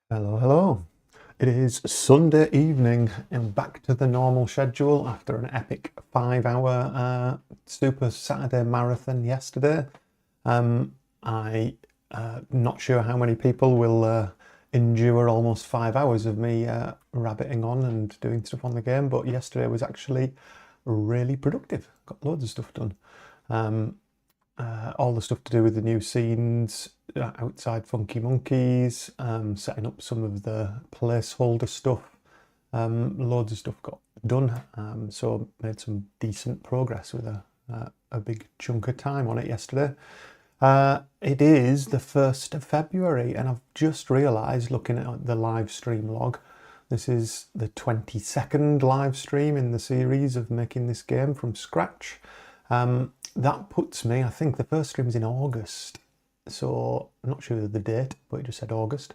Hello, hello. It is Sunday evening and back to the normal schedule after an epic 5 hour Super Saturday marathon yesterday. I not sure how many people will endure almost 5 hours of me rabbiting on and doing stuff on the game, but yesterday was actually really productive. Got loads of stuff done. All the stuff to do with the new scenes, outside Funky Monkeys, setting up some of the placeholder stuff. Loads of stuff got done, so made some decent progress with a big chunk of time on it yesterday. It is the 1st of February, and I've just realised, looking at the live stream log, this is the 22nd live stream in the series of making this game from scratch. That puts me, I think the first stream was in August, so I'm not sure of the date, but it just said August,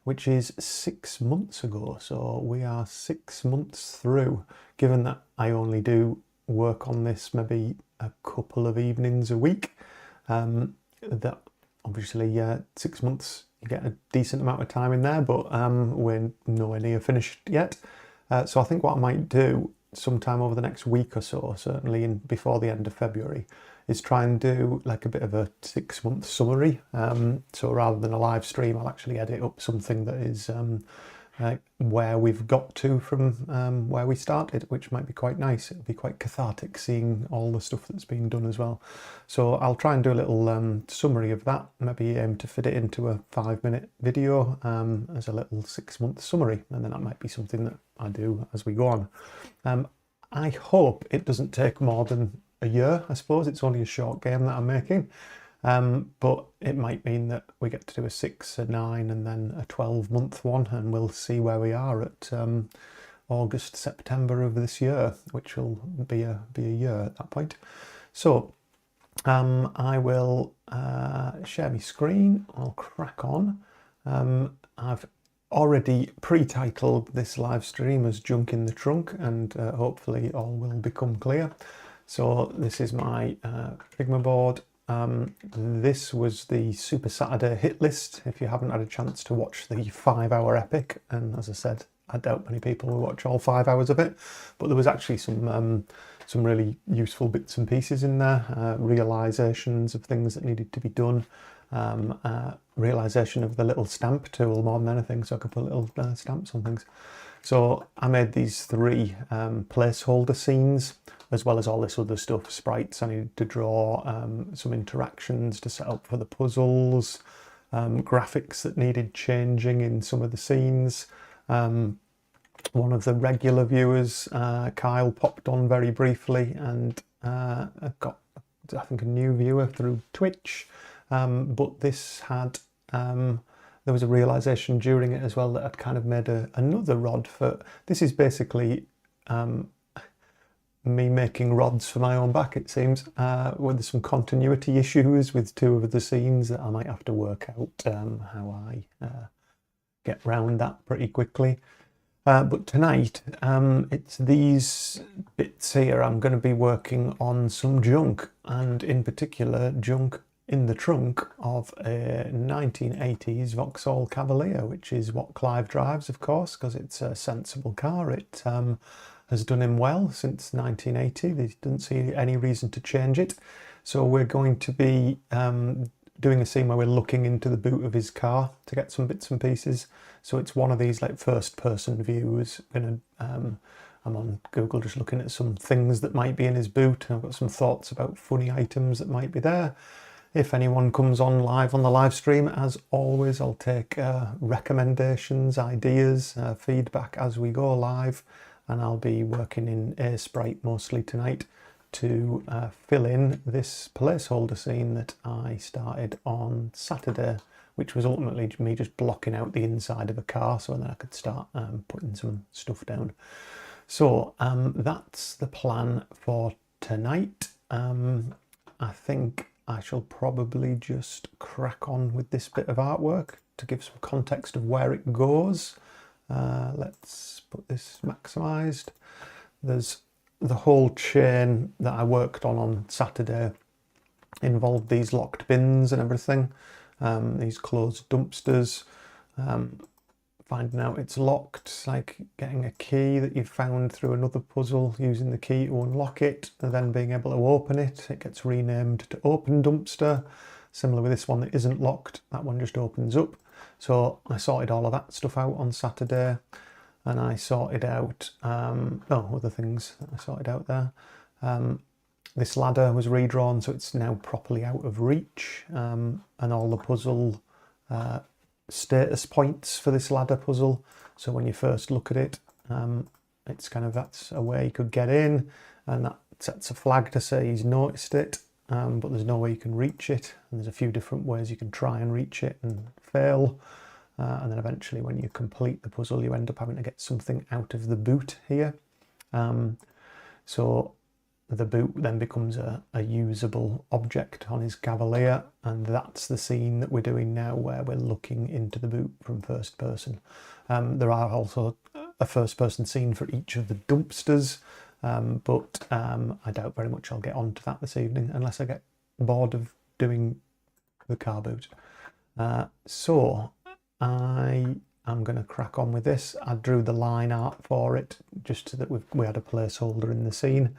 which is 6 months ago. So we are 6 months through, given that I only do work on this maybe a couple of evenings a week. That obviously 6 months, you get a decent amount of time in there, but we're nowhere near finished yet. So I think what I might do sometime over the next week or so, certainly before the end of February, is try and do like a bit of a 6 month summary. So rather than a live stream, I'll actually edit up something that is where we've got to from where we started, which might be quite nice. It'll be quite cathartic seeing all the stuff that's been done as well. So I'll try and do a little summary of that, maybe aim to fit it into a 5-minute video as a little 6 month summary, and then that might be something that I do as we go on. I hope it doesn't take more than a year. I suppose it's only a short game that I'm making. But it might mean that we get to do a 6, a 9, and then a 12-month one, and we'll see where we are at August, September of this year, which will be a year at that point. So I will share my screen. I'll crack on. I've already pre-titled this live stream as Junk in the Trunk, and hopefully all will become clear. So this is my Figma board. This was the Super Saturday hit list. If you haven't had a chance to watch the 5-hour epic, and as I said, I doubt many people will watch all 5 hours of it, but there was actually some really useful bits and pieces in there, realizations of things that needed to be done, realization of the little stamp tool more than anything, so I could put little stamps on things. So I made these 3 placeholder scenes, as well as all this other stuff, sprites I needed to draw, some interactions to set up for the puzzles, graphics that needed changing in some of the scenes. One of the regular viewers, Kyle, popped on very briefly, and I've got, I think, a new viewer through Twitch, but this had... there was a realization during it as well that I'd kind of made another rod for... This is basically me making rods for my own back, it seems, where there's some continuity issues with 2 of the scenes that I might have to work out how I get round that pretty quickly. But tonight, it's these bits here. I'm going to be working on some junk, and in particular, junk in the trunk of a 1980s Vauxhall Cavalier, which is what Clive drives, of course, because it's a sensible car. It has done him well since 1980. They didn't see any reason to change it. So we're going to be doing a scene where we're looking into the boot of his car to get some bits and pieces. So it's one of these like first-person views. I'm on Google just looking at some things that might be in his boot. I've got some thoughts about funny items that might be there. If anyone comes on live on the live stream, as always, I'll take recommendations, ideas, feedback as we go live, and I'll be working in A-Sprite mostly tonight to fill in this placeholder scene that I started on Saturday, which was ultimately me just blocking out the inside of a car so then I could start putting some stuff down. So that's the plan for tonight. I think I shall probably just crack on with this bit of artwork to give some context of where it goes. Let's put this maximized. There's the whole chain that I worked on Saturday involved these locked bins and everything, these closed dumpsters. finding out it's locked. It's like getting a key that you've found through another puzzle, using the key to unlock it, and then being able to open it. It gets renamed to Open Dumpster. Similar with this one that isn't locked, that one just opens up. So I sorted all of that stuff out on Saturday, and I sorted out, other things that I sorted out there. This ladder was redrawn, so it's now properly out of reach, and all the puzzle status points for this ladder puzzle. So when you first look at it, it's kind of, that's a way you could get in, and that sets a flag to say he's noticed it, but there's no way you can reach it, and there's a few different ways you can try and reach it and fail, and then eventually when you complete the puzzle you end up having to get something out of the boot here. So the boot then becomes a usable object on his Cavalier, and that's the scene that we're doing now, where we're looking into the boot from first person. There are also a first person scene for each of the dumpsters, but I doubt very much I'll get onto that this evening unless I get bored of doing the car boot. So I am going to crack on with this. I drew the line art for it just so that we had a placeholder in the scene.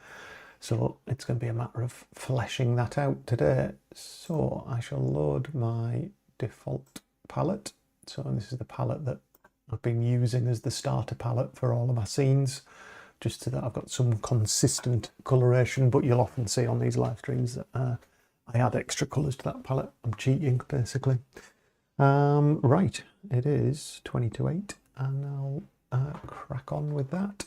So it's going to be a matter of fleshing that out today. So I shall load my default palette. So this is the palette that I've been using as the starter palette for all of my scenes, just so that I've got some consistent coloration. But you'll often see on these live streams that I add extra colours to that palette. I'm cheating, basically. Right, it is 20 to 8, and I'll crack on with that.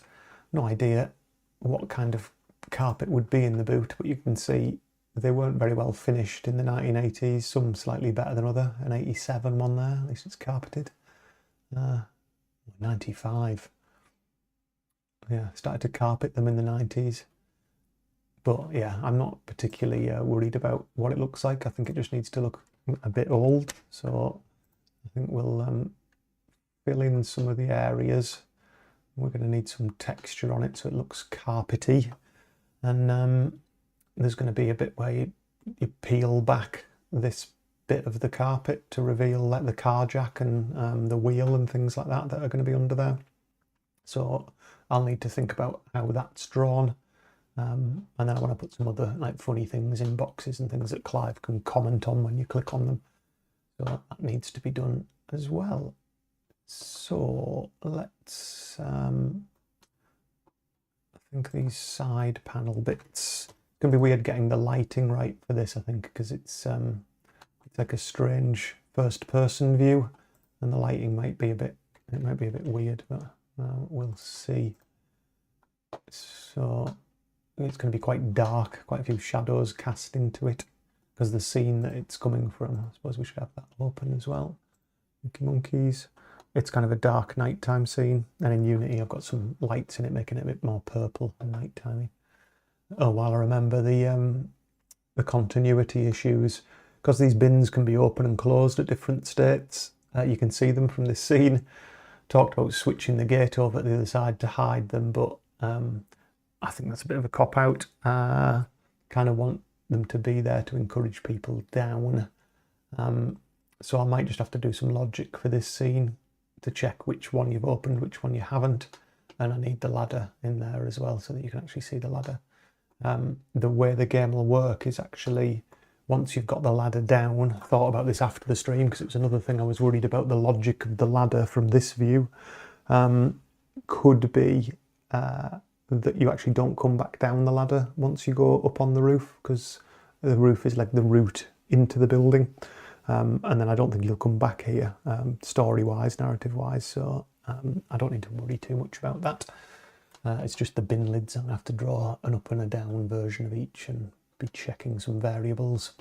No idea what kind of carpet would be in the boot, but you can see they weren't very well finished in the 1980s, some slightly better than other. An 87 one there, at least it's carpeted. 95. Yeah, started to carpet them in the 90s. But yeah, I'm not particularly worried about what it looks like. I think it just needs to look a bit old. So I think we'll fill in some of the areas. We're going to need some texture on it so it looks carpety. And there's going to be a bit where you peel back this bit of the carpet to reveal like the car jack and the wheel and things like that that are going to be under there. So I'll need to think about how that's drawn, and then I want to put some other like funny things in boxes and things that Clive can comment on when you click on them. So that needs to be done as well. So let's I think these side panel bits, it's going to be weird getting the lighting right for this, I think, because it's like a strange first person view, and the lighting might be a bit weird, but we'll see. So it's going to be quite dark, quite a few shadows cast into it, because the scene that it's coming from, I suppose we should have that open as well. Monkeys. It's kind of a dark nighttime scene, and in Unity I've got some lights in it making it a bit more purple and nighttimey. Oh, while I remember the continuity issues, because these bins can be open and closed at different states. You can see them from this scene. Talked about switching the gate over to the other side to hide them, but I think that's a bit of a cop-out. Kind of want them to be there to encourage people down. So I might just have to do some logic for this scene to check which one you've opened, which one you haven't. And I need the ladder in there as well so that you can actually see the ladder. The way the game will work is actually, once you've got the ladder down, I thought about this after the stream because it was another thing I was worried about, the logic of the ladder from this view. Could be that you actually don't come back down the ladder once you go up on the roof, because the roof is like the route into the building. And then I don't think you'll come back here, story-wise, narrative-wise, so I don't need to worry too much about that. It's just the bin lids. I'm going to have to draw an up and a down version of each and be checking some variables.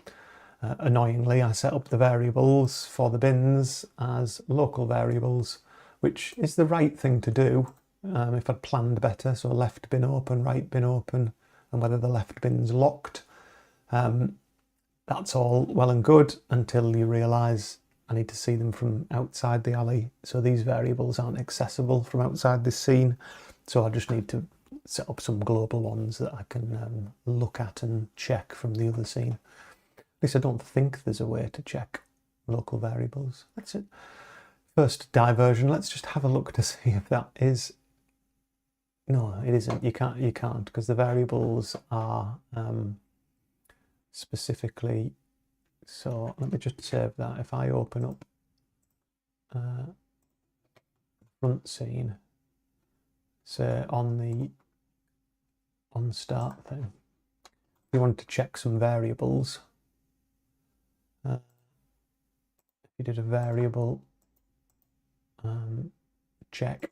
Annoyingly, I set up the variables for the bins as local variables, which is the right thing to do if I'd planned better. So left bin open, right bin open, and whether the left bin's locked. That's all well and good until you realise I need to see them from outside the alley. So these variables aren't accessible from outside this scene. So I just need to set up some global ones that I can look at and check from the other scene. At least I don't think there's a way to check local variables. That's it. first diversion, let's just have a look to see if that is... No, it isn't. You can't because the variables are specifically... So let me just save that. If I open up front scene, say on the on start thing, you want to check some variables. If you did a variable check,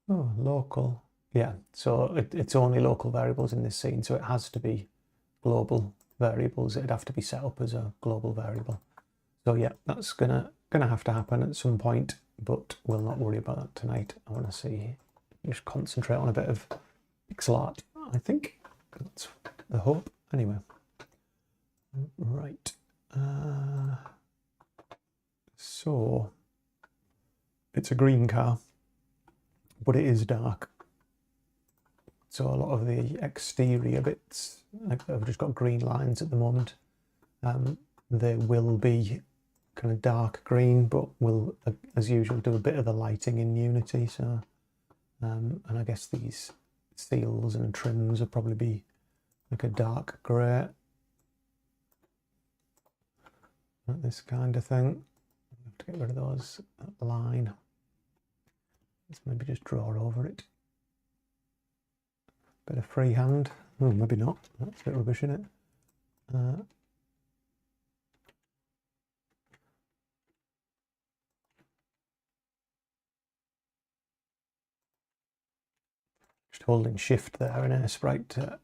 oh, local, yeah, so it's only local variables in this scene, so it has to be global variables. It'd have to be set up as a global variable. So yeah, that's gonna have to happen at some point, but we'll not worry about that tonight. I want to see, just concentrate on a bit of pixel art. I think that's the hope. Anyway, right. So it's a green car, but it is dark. So a lot of the exterior bits, like I've just got green lines at the moment. They will be kind of dark green, but we'll, as usual, do a bit of the lighting in Unity. So, and I guess these seals and trims will probably be like a dark grey, like this kind of thing. I have to get rid of those, that line. Let's maybe just draw over it. Bit of freehand. Oh, maybe not. That's a bit rubbish, isn't it? Just holding shift there in Airsprite to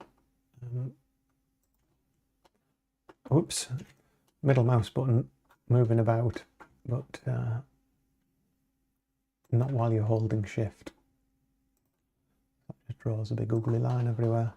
oops, middle mouse button moving about, but not while you're holding shift. It draws a big ugly line everywhere.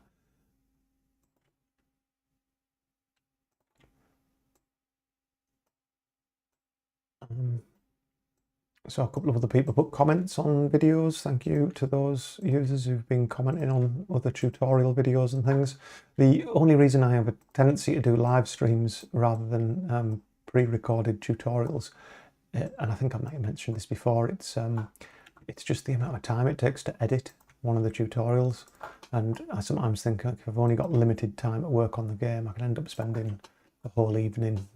So a couple of other people put comments on videos. Thank you to those users who've been commenting on other tutorial videos and things. The only reason I have a tendency to do live streams rather than pre-recorded tutorials, and I think I might have mentioned this before, it's just the amount of time it takes to edit one of the tutorials. And I sometimes think, like, if I've only got limited time to work on the game, I can end up spending the whole evening,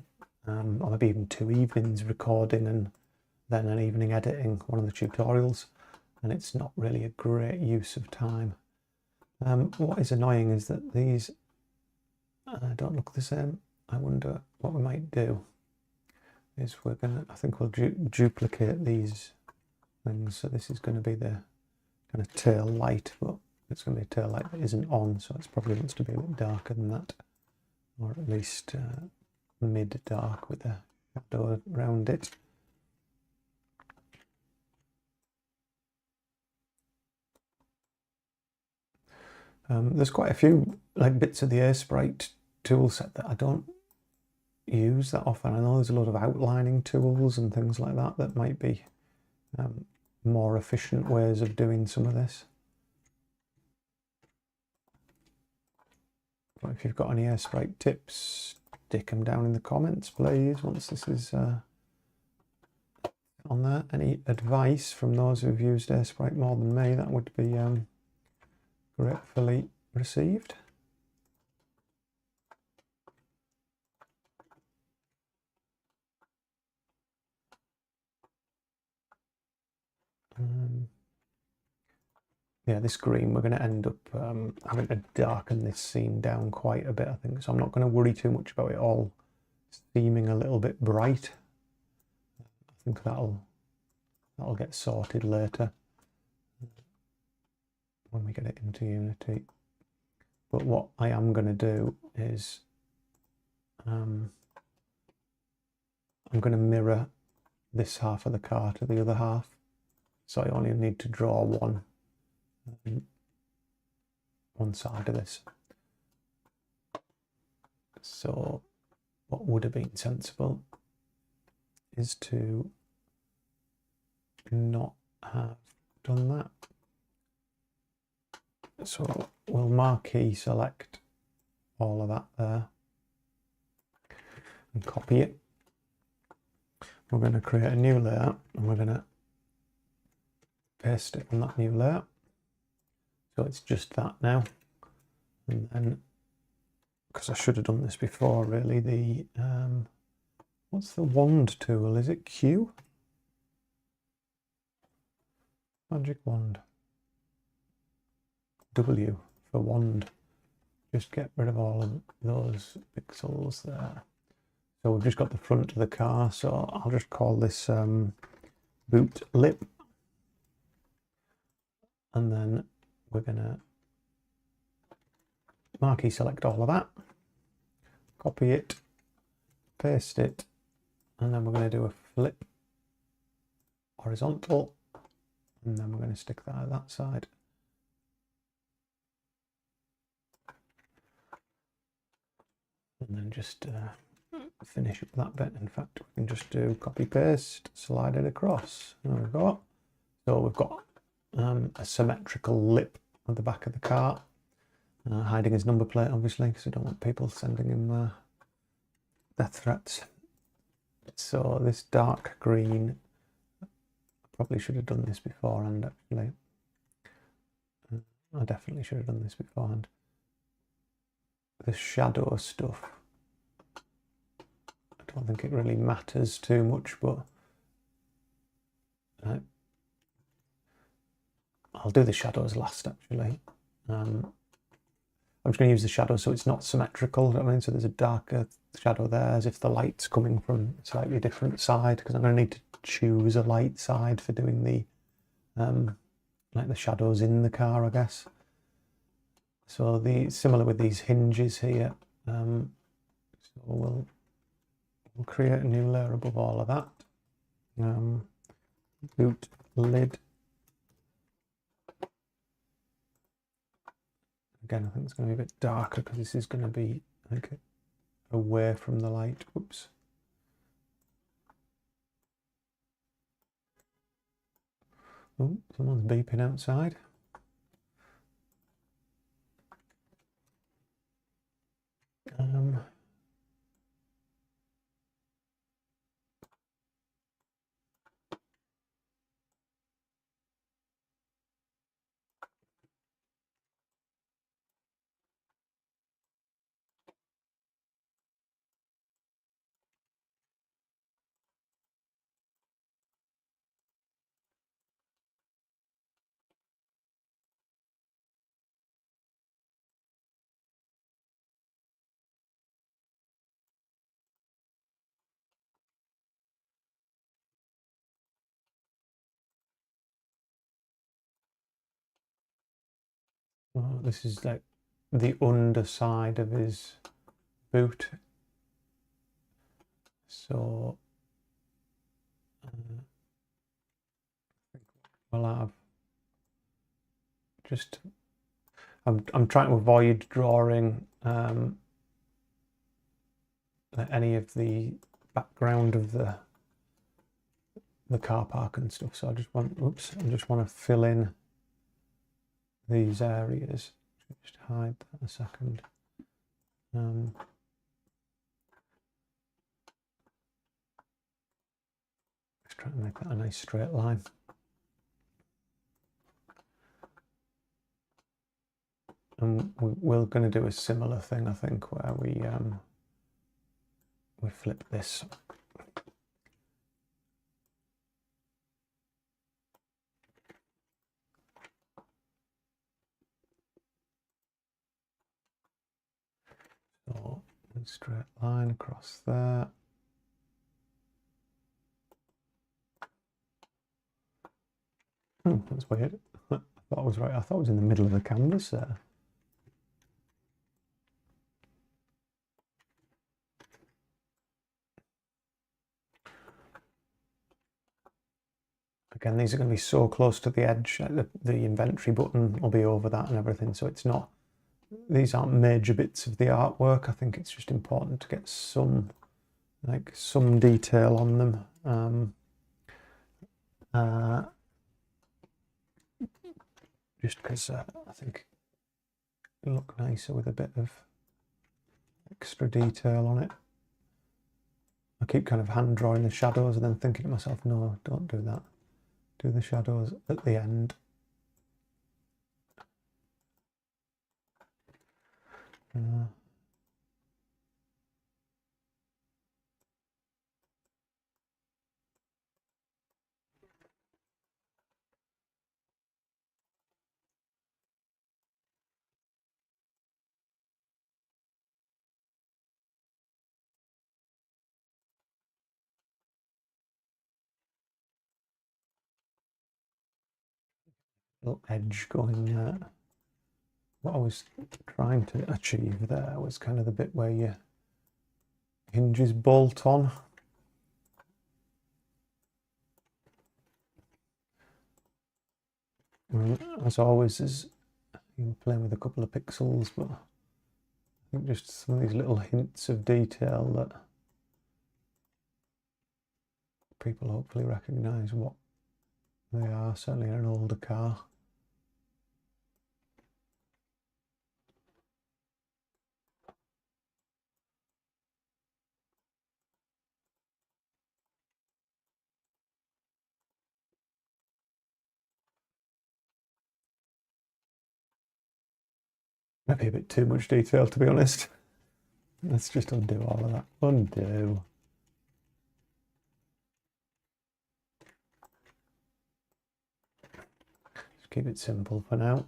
or maybe even 2 evenings recording and then an evening editing one of the tutorials, and it's not really a great use of time. What is annoying is that these don't look the same. I wonder what we might do is I think we'll duplicate these things. So this is going to be the kind of tail light, but it's going to be a tail light that isn't on, so it's probably wants to be a bit darker than that, or at least mid dark with a shadow around it. There's quite a few like bits of the Airsprite toolset that I don't use that often. I know there's a lot of outlining tools and things like that that might be more efficient ways of doing some of this. But if you've got any Airsprite tips, stick them down in the comments, please, once this is on there. Any advice from those who've used Airsprite more than me, that would be gratefully received. Yeah, this green, we're going to end up having to darken this scene down quite a bit, I think. So I'm not going to worry too much about it all seeming a little bit bright. I think that'll get sorted later when we get it into Unity. But what I am going to do is I'm going to mirror this half of the car to the other half. So I only need to draw one side of this. So what would have been sensible is to not have done that. So we'll marquee select all of that there and copy it. we're going to create a new layer and we're going to paste it on that new layer. So it's just that now. And then, because I should have done this before really, the what's the wand tool? Is it Q? Magic wand. W for wand. Just get rid of all of those pixels there. So we've just got the front of the car, so I'll just call this boot lip. And then we're gonna marquee select all of that, copy it, paste it, and then we're going to do a flip horizontal, and then we're going to stick that at that side. And then just finish up that bit. In fact, we can just do copy paste, slide it across. There we go. So we've got a symmetrical lip at the back of the car, hiding his number plate obviously, because we don't want people sending him death threats. So this dark green, I probably should have done this beforehand actually. I definitely should have done this beforehand. The shadow stuff, I don't think it really matters too much, but I'll do the shadows last actually. I'm just going to use the shadow so it's not symmetrical, you know what I mean? So there's a darker shadow there as if the light's coming from a slightly different side, because I'm going to need to choose a light side for doing the like the shadows in the car, I guess. So similar with these hinges here, so we'll create a new layer above all of that. Boot lid. Again, I think it's going to be a bit darker because this is going to be like away from the light. Oops. Oh, someone's beeping outside. Oh, this is like the underside of his boot. So we'll have just, I'm trying to avoid drawing any of the background of the car park and stuff. So I just want, oops, I just want to fill in these areas. Just hide that a second. Just trying to make that a nice straight line. And we're going to do a similar thing, I think, where we flip this. So a straight line across there. Oh, that's weird. I thought I was right. I thought I was in the middle of the canvas there. Again, these are going to be so close to the edge. The inventory button will be over that and everything. So it's not, these aren't major bits of the artwork. I think it's just important to get some detail on them. Just because I think it'll look nicer with a bit of extra detail on it. I keep kind of hand drawing the shadows and then thinking to myself, no, don't do that. Do the shadows at the end. Little edge going there. What I was trying to achieve there was kind of the bit where your hinges bolt on. As always, is you're playing with a couple of pixels, but I think just some of these little hints of detail that people hopefully recognise what they are, certainly in an older car. Maybe a bit too much detail, to be honest. Let's just undo all of that. Undo. Just keep it simple for now.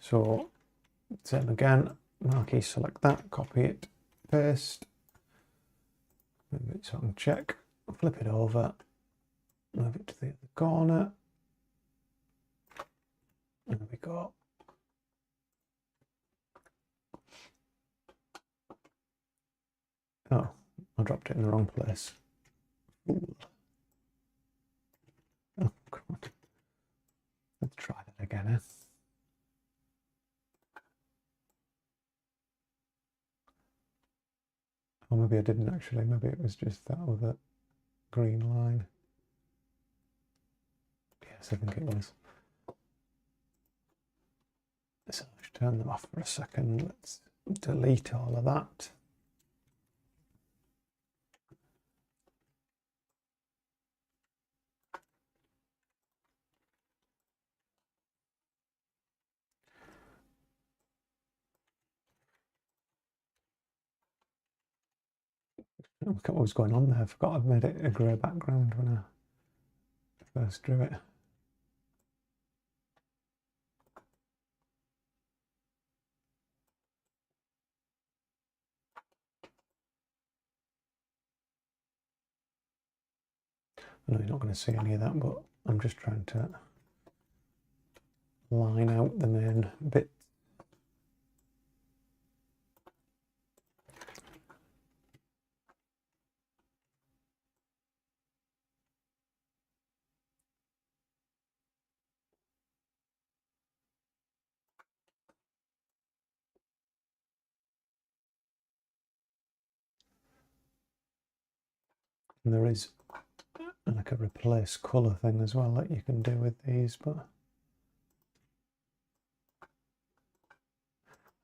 So, same again. Marquee, select that, copy it, paste. Move it so I can check. Flip it over. Move it to the other corner. There we go. Oh, I dropped it in the wrong place. Ooh. Oh, God. Let's try that again, eh? Or maybe I didn't actually. Maybe it was just that other green line. Yes, I think it was. So let's turn them off for a second. Let's delete all of that. Look at what was going on there. I forgot I'd made it a grey background when I first drew it. I know you're not going to see any of that, but I'm just trying to line out the main bit. And there is like a replace colour thing as well that you can do with these, but I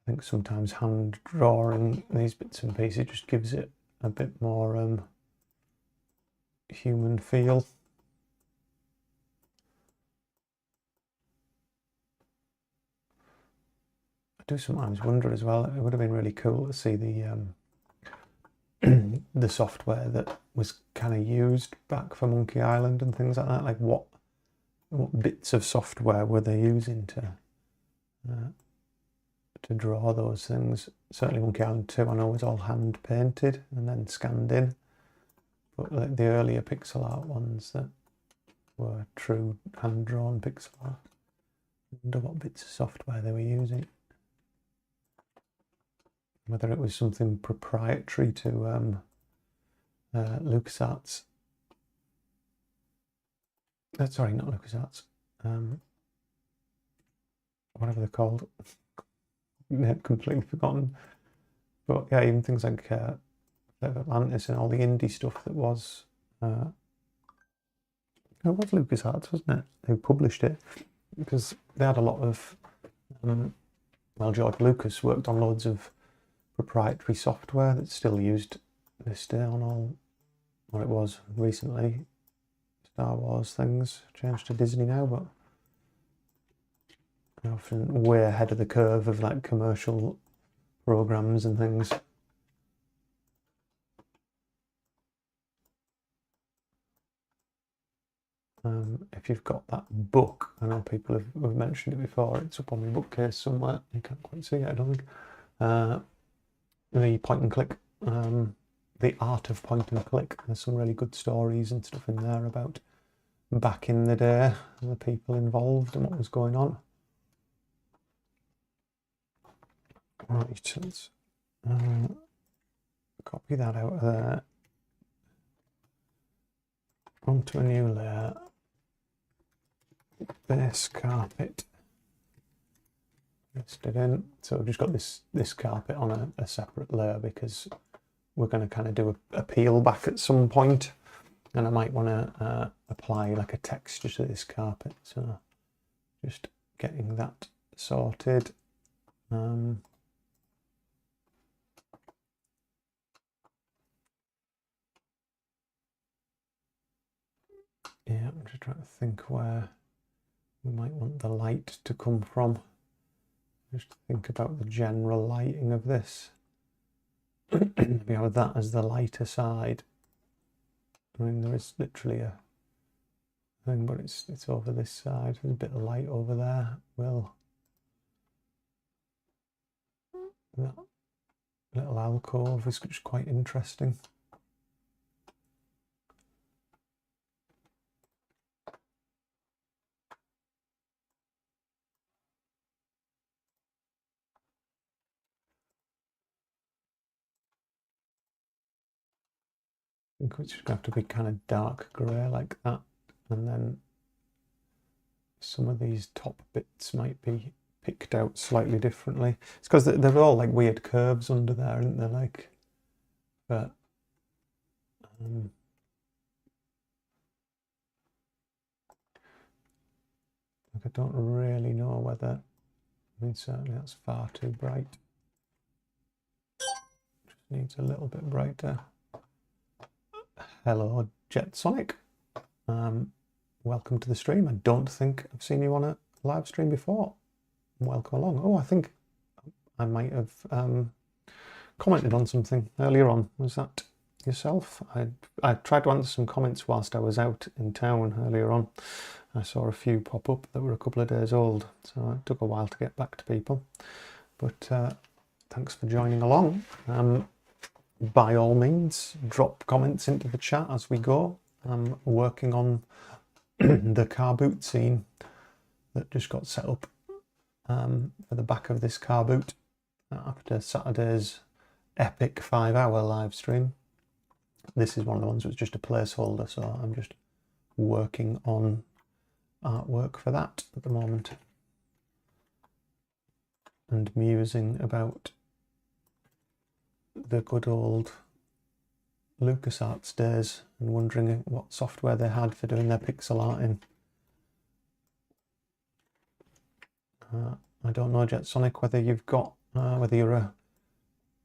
think sometimes hand drawing these bits and pieces just gives it a bit more human feel. I do sometimes wonder as well, it would have been really cool to see the the software that was kind of used back for Monkey Island and things like that. Like what bits of software were they using to draw those things? Certainly Monkey Island 2 I know was all hand painted and then scanned in, but like the earlier pixel art ones that were true hand drawn pixel art, I wonder what bits of software they were using. Whether it was something proprietary to LucasArts. Sorry, not LucasArts. Whatever they're called. Completely forgotten. But yeah, even things like Atlantis and all the indie stuff that was. It was LucasArts, wasn't it? Who published it? Because they had a lot of. Well, George Lucas worked on loads of proprietary software that's still used this day on all what it was recently. Star Wars things changed to Disney now, but they're often way ahead of the curve of like commercial programs and things. If you've got that book, I know people have mentioned it before, it's up on my bookcase somewhere, you can't quite see it I don't think, the point and click, the art of point and click. There's some really good stories and stuff in there about back in the day and the people involved and what was going on. Right, let's copy that out of there, onto a new layer, base carpet, paste it in. So we've just got this carpet on a separate layer because we're going to kind of do a peel back at some point, and I might want to apply like a texture to this carpet, so just getting that sorted. Yeah, I'm just trying to think where we might want the light to come from. Just think about the general lighting of this. We have that as the lighter side. I mean, there is literally a thing, but it's over this side. There's a bit of light over there. Well, that little alcove is just quite interesting. I think it's going to have to be kind of dark grey like that, and then some of these top bits might be picked out slightly differently. It's because they're all like weird curves under there, aren't they? Like, but like I don't really know whether. I mean, certainly that's far too bright. Just needs a little bit brighter. Hello, Jet Sonic. Welcome to the stream. I don't think I've seen you on a live stream before. Welcome along. Oh, I think I might have commented on something earlier on. Was that yourself? I tried to answer some comments whilst I was out in town earlier on. I saw a few pop up that were a couple of days old, so it took a while to get back to people. But thanks for joining along. By all means, drop comments into the chat as we go. I'm working on the car boot scene that just got set up for the back of this car boot after Saturday's epic 5-hour live stream. This is one of the ones that's just a placeholder, so I'm just working on artwork for that at the moment and musing about the good old LucasArts days and wondering what software they had for doing their pixel art in. I don't know, Jet Sonic, whether you've got whether you're a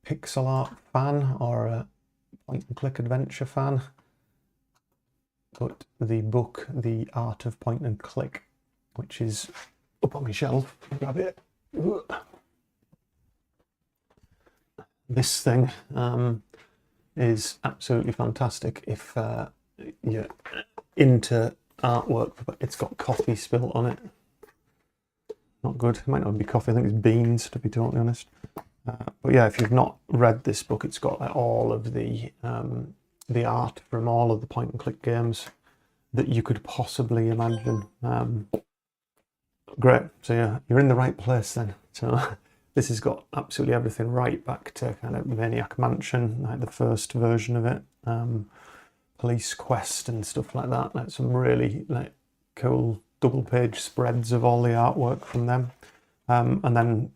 pixel art fan or a point and click adventure fan, but the book The Art of Point and Click, which is up on my shelf, grab it. This thing is absolutely fantastic if you're into artwork, but it's got coffee spilt on it. Not good. It might not be coffee, I think it's beans, to be totally honest. But yeah, if you've not read this book, it's got like all of the art from all of the point and click games that you could possibly imagine. Great. So yeah, you're in the right place then. So this has got absolutely everything right back to kind of Maniac Mansion, like the first version of it, Police Quest and stuff like that. Like some really like cool double-page spreads of all the artwork from them, and then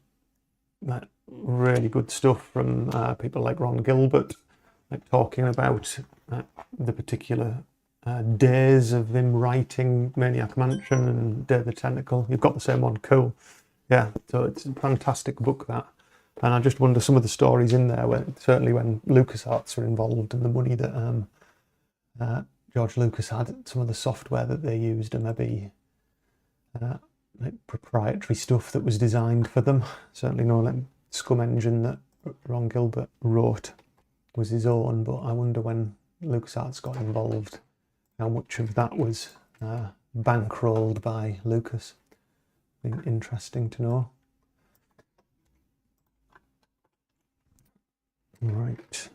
like really good stuff from people like Ron Gilbert, like talking about the particular days of him writing Maniac Mansion and Day of the Tentacle. You've got the same one, cool. Yeah, so it's a fantastic book, that. And I just wonder some of the stories in there, certainly when LucasArts were involved and the money that George Lucas had, some of the software that they used and maybe like proprietary stuff that was designed for them. Certainly no like Scum engine that Ron Gilbert wrote was his own, but I wonder when LucasArts got involved, how much of that was bankrolled by Lucas. Interesting to know. Right.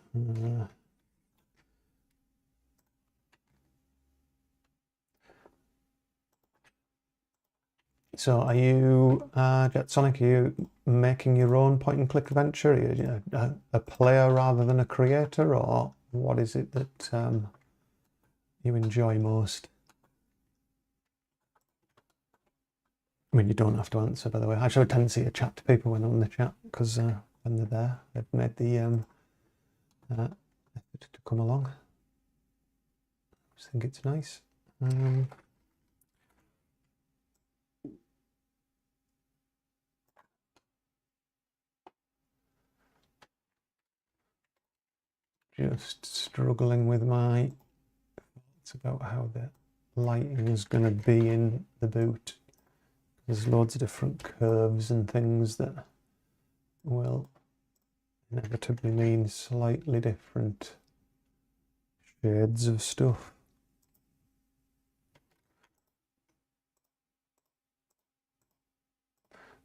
So are you, JetSonic, are you making your own point-and-click adventure? Are you a player rather than a creator, or what is it that you enjoy most? I mean, you don't have to answer, by the way. I show a tendency to chat to people when I'm in the chat, because when they're there, they've made the effort to come along. I just think it's nice. Just struggling with my thoughts about how the lighting is going to be in the boot. There's loads of different curves and things that will inevitably mean slightly different shades of stuff.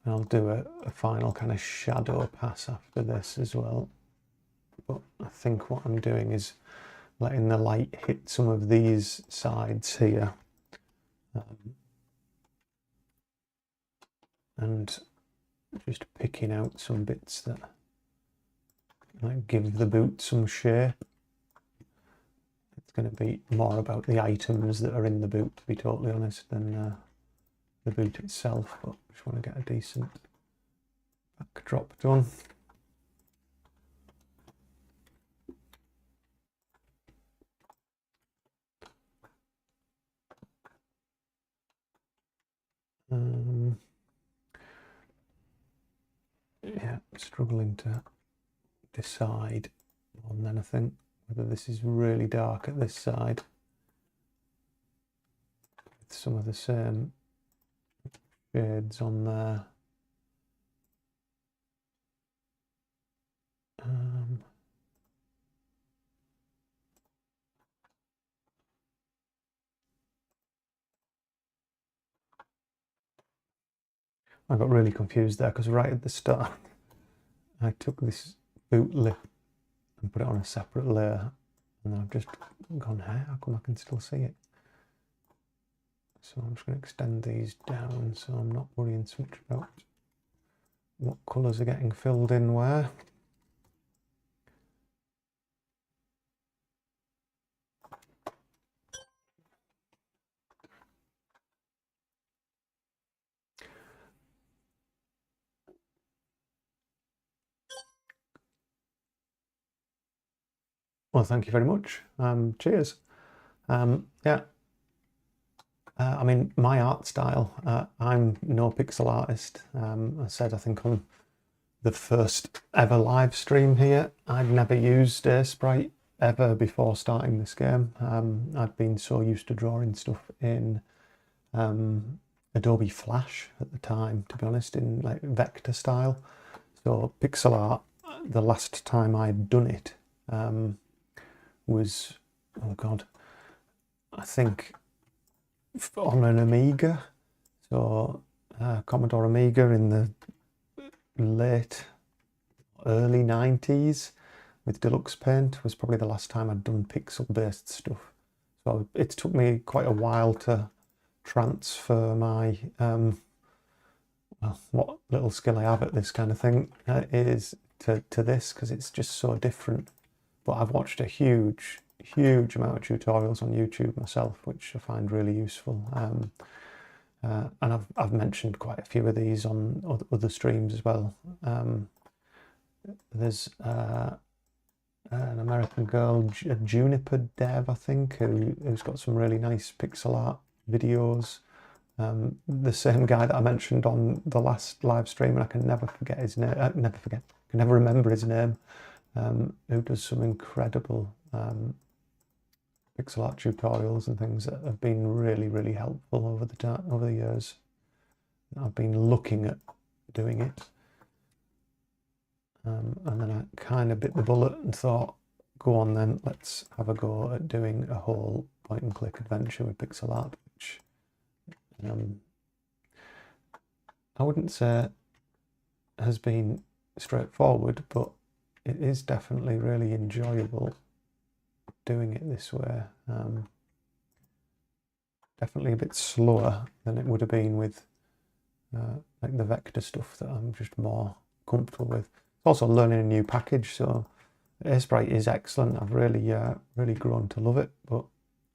And I'll do a final kind of shadow pass after this as well. But I think what I'm doing is letting the light hit some of these sides here. And just picking out some bits that might give the boot some shape. It's going to be more about the items that are in the boot, to be totally honest, than the boot itself, but I just want to get a decent backdrop done. Yeah, struggling to decide more than anything whether this is really dark at this side with some of the same shades on there. I got really confused there because right at the start I took this boot lip and put it on a separate layer, and I've just gone, hey, how come I can still see it? So I'm just going to extend these down so I'm not worrying so much about what colours are getting filled in where. Well, thank you very much. Cheers. Yeah. I mean, my art style, I'm no pixel artist. I said, I think on the first ever live stream here, I'd never used Sprite ever before starting this game. I'd been so used to drawing stuff in Adobe Flash at the time, to be honest, in like vector style. So pixel art, the last time I'd done it was, oh God, I think on an Amiga. So Commodore Amiga in the early 90s with Deluxe Paint was probably the last time I'd done pixel-based stuff. So it took me quite a while to transfer my well, what little skill I have at this kind of thing is to this, because it's just so different. But I've watched a huge amount of tutorials on YouTube myself, which I find really useful. And I've mentioned quite a few of these on other streams as well. There's an American girl, Juniper Dev, I think, who's got some really nice pixel art videos. The same guy that I mentioned on the last live stream, and I can never forget his name. Never forget can never remember his name, who does some incredible pixel art tutorials and things that have been really, really helpful over the years. I've been looking at doing it, and then I kind of bit the bullet and thought, go on then, let's have a go at doing a whole point and click adventure with pixel art, which I wouldn't say has been straightforward, but it is definitely really enjoyable doing it this way. Definitely a bit slower than it would have been with like the vector stuff that I'm just more comfortable with. It's also learning a new package, so Airsprite is excellent. I've really really grown to love it, but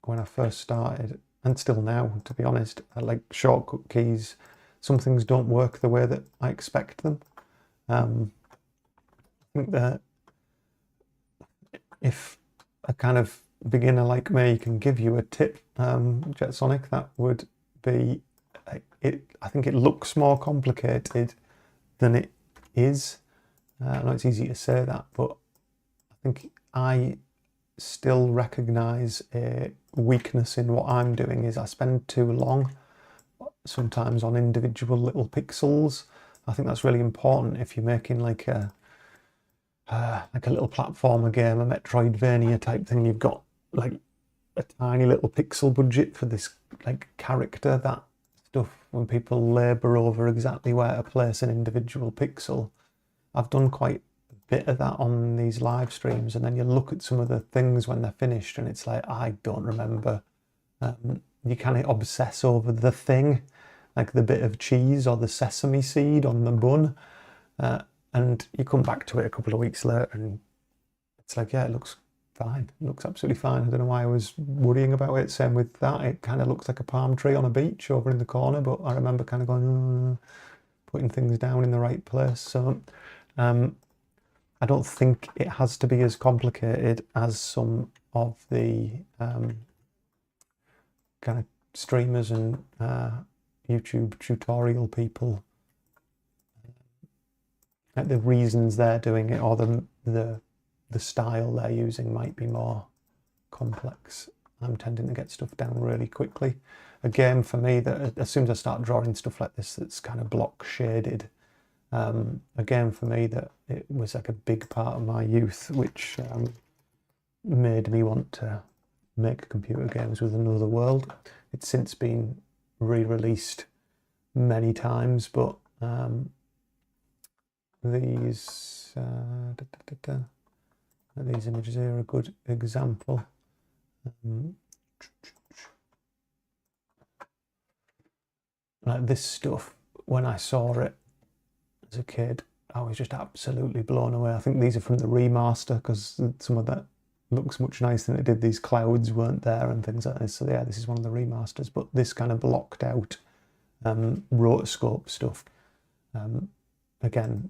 when I first started, and still now, to be honest, I like shortcut keys. Some things don't work the way that I expect them. I think that if a kind of beginner like me can give you a tip, Jetsonic, that would be it. I think it looks more complicated than it is. I know it's easy to say that, but I think I still recognise a weakness in what I'm doing is I spend too long sometimes on individual little pixels. I think that's really important if you're making like a little platformer game, a Metroidvania type thing. You've got like a tiny little pixel budget for this like character. That stuff, when people labour over exactly where to place an individual pixel, I've done quite a bit of that on these live streams, and then you look at some of the things when they're finished and it's like, I don't remember. You kind of obsess over the thing, like the bit of cheese or the sesame seed on the bun, and you come back to it a couple of weeks later and it's like, yeah, it looks fine. It looks absolutely fine. I don't know why I was worrying about it. Same with that. It kind of looks like a palm tree on a beach over in the corner, but I remember kind of going, putting things down in the right place. So I don't think it has to be as complicated as some of the kind of streamers and YouTube tutorial people. Like the reasons they're doing it, or the style they're using might be more complex. I'm tending to get stuff down really quickly. A game for me that as soon as I start drawing stuff like this that's kind of block shaded, a game for me that it was like a big part of my youth, which made me want to make computer games, with Another World. It's since been re-released many times, but these images here are a good example. Like this stuff, when I saw it as a kid, I was just absolutely blown away. I think these are from the remaster, because some of that looks much nicer than it did. These clouds weren't there and things like this. So yeah, this is one of the remasters, but this kind of blocked out rotoscope stuff. Again,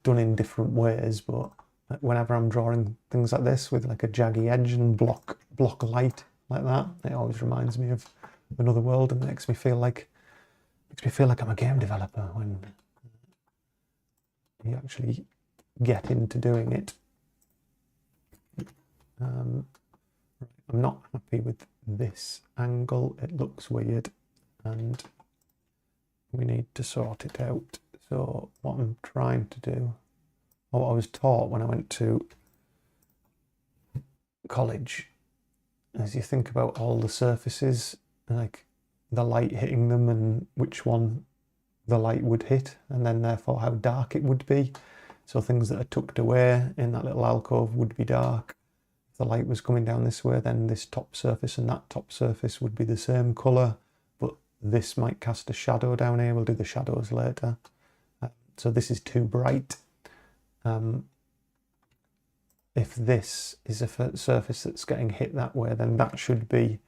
done in different ways, but whenever I'm drawing things like this with like a jaggy edge and block light like that, it always reminds me of Another World and makes me feel like I'm a game developer when you actually get into doing it. I'm not happy with this angle. It looks weird and we need to sort it out. So what I'm trying to do, or what I was taught when I went to college, is you think about all the surfaces, like the light hitting them and which one the light would hit, and then therefore how dark it would be. So things that are tucked away in that little alcove would be dark. If the light was coming down this way, then this top surface and that top surface would be the same colour, but this might cast a shadow down here. We'll do the shadows later. So this is too bright. If this is a surface that's getting hit that way, then that should be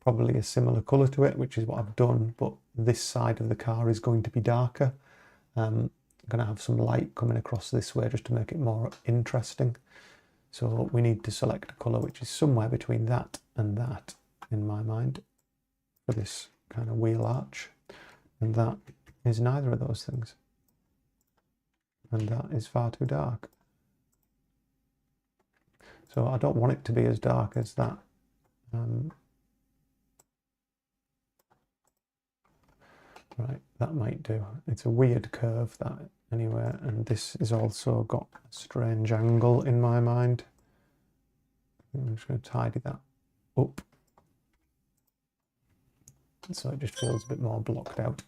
probably a similar colour to it, which is what I've done, but this side of the car is going to be darker. I'm going to have some light coming across this way just to make it more interesting. So we need to select a colour which is somewhere between that and that, in my mind, for this kind of wheel arch, and that is neither of those things. and that is far too dark. So I don't want it to be as dark as that. Right, that might do. It's a weird curve, that, anyway, and this has also got a strange angle in my mind. I'm just going to tidy that up so it just feels a bit more blocked out.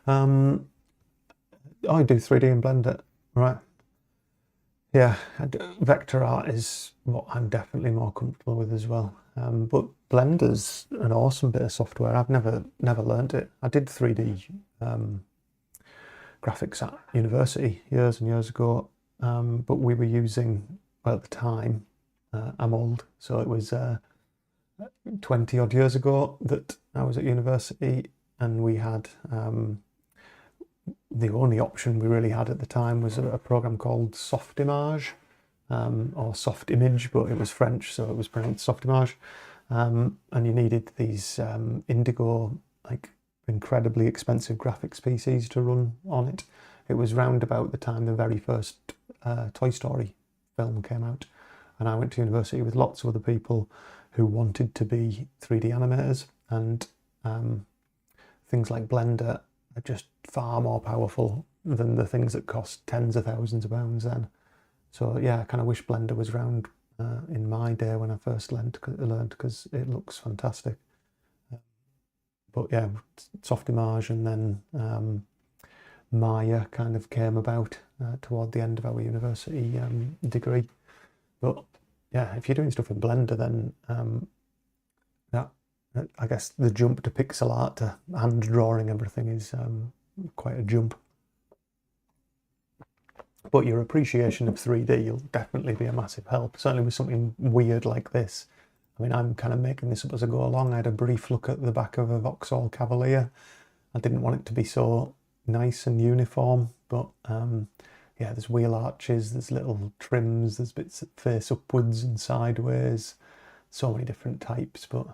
I do 3D in Blender, right? Yeah, vector art is what I'm definitely more comfortable with as well. But Blender's an awesome bit of software. I've never learned it. I did 3D graphics at university years and years ago, but we were using, well, at the time, I'm old, so it was 20 odd years ago that I was at university, and we had the only option we really had at the time was a program called Softimage, or Soft Image, but it was French, so it was pronounced Softimage. And you needed these Indigo, like, incredibly expensive graphics PCs to run on it. It was round about the time the very first Toy Story film came out, and I went to university with lots of other people who wanted to be 3D animators, and things like Blender are just far more powerful than the things that cost tens of thousands of pounds then. So yeah, I kind of wish Blender was around in my day when I first learned, because it looks fantastic. But yeah, Softimage and then Maya kind of came about toward the end of our university degree. But yeah, if you're doing stuff in Blender, then that, I guess the jump to pixel art to hand drawing everything is quite a jump. But your appreciation of 3D will definitely be a massive help, certainly with something weird like this. I mean, I'm kind of making this up as I go along. I had a brief look at the back of a Vauxhall Cavalier. I didn't want it to be so nice and uniform, but yeah, there's wheel arches, there's little trims, there's bits that face upwards and sideways, so many different types. But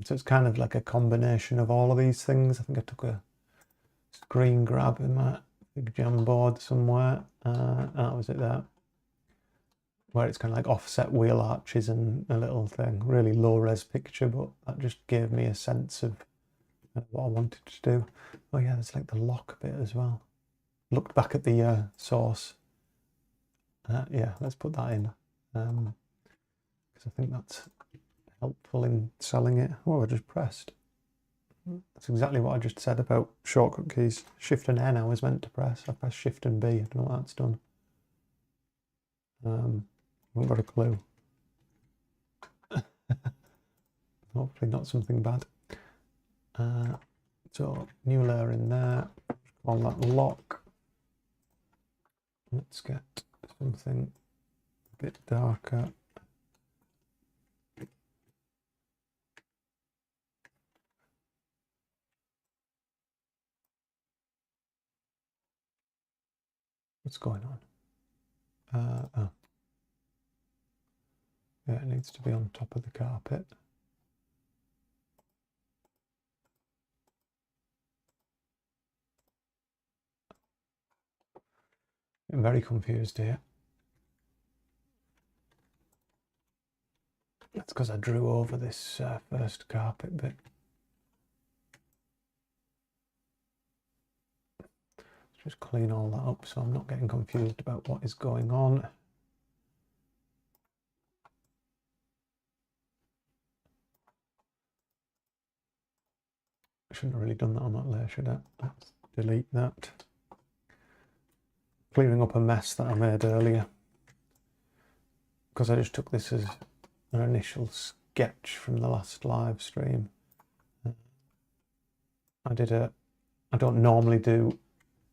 so it's kind of like a combination of all of these things. I think I took a screen grab in my big Jamboard somewhere, that was it there, where it's kind of like offset wheel arches and a little thing, really low res picture, but that just gave me a sense of what I wanted to do. Oh yeah, there's like the lock bit as well. Looked back at the source. Yeah, let's put that in, because I think that's helpful in selling it. Oh, I just pressed. That's exactly what I just said about shortcut keys. Shift and N I was meant to press. I pressed Shift and B. I don't know what that's done. I haven't got a clue. Hopefully not something bad. So new layer in there. Call that lock. Let's get something a bit darker. What's going on? Oh. Yeah, it needs to be on top of the carpet. I'm very confused here. That's because I drew over this first carpet bit. Let's just clean all that up so I'm not getting confused about what is going on. I shouldn't have really done that on that layer, should I? Let's delete that. Clearing up a mess that I made earlier, because I just took this as an initial sketch from the last live stream. I don't normally do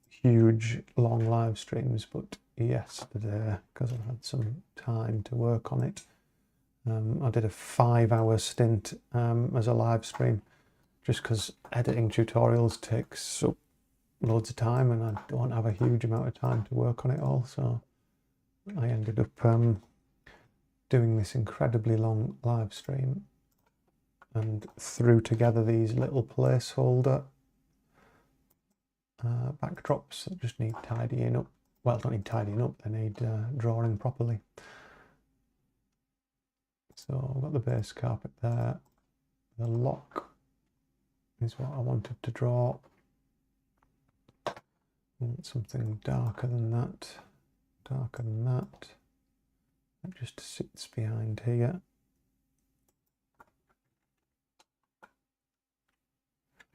huge long live streams, but yesterday, because I've had some time to work on it, I did a 5-hour stint as a live stream, just because editing tutorials takes up loads of time and I don't have a huge amount of time to work on it all, so I ended up doing this incredibly long live stream and threw together these little placeholder backdrops that just need tidying up. Well, don't need tidying up, they need drawing properly. So I've got the base carpet there. The lock is what I wanted to draw. I want something darker than that. Darker than that. It just sits behind here.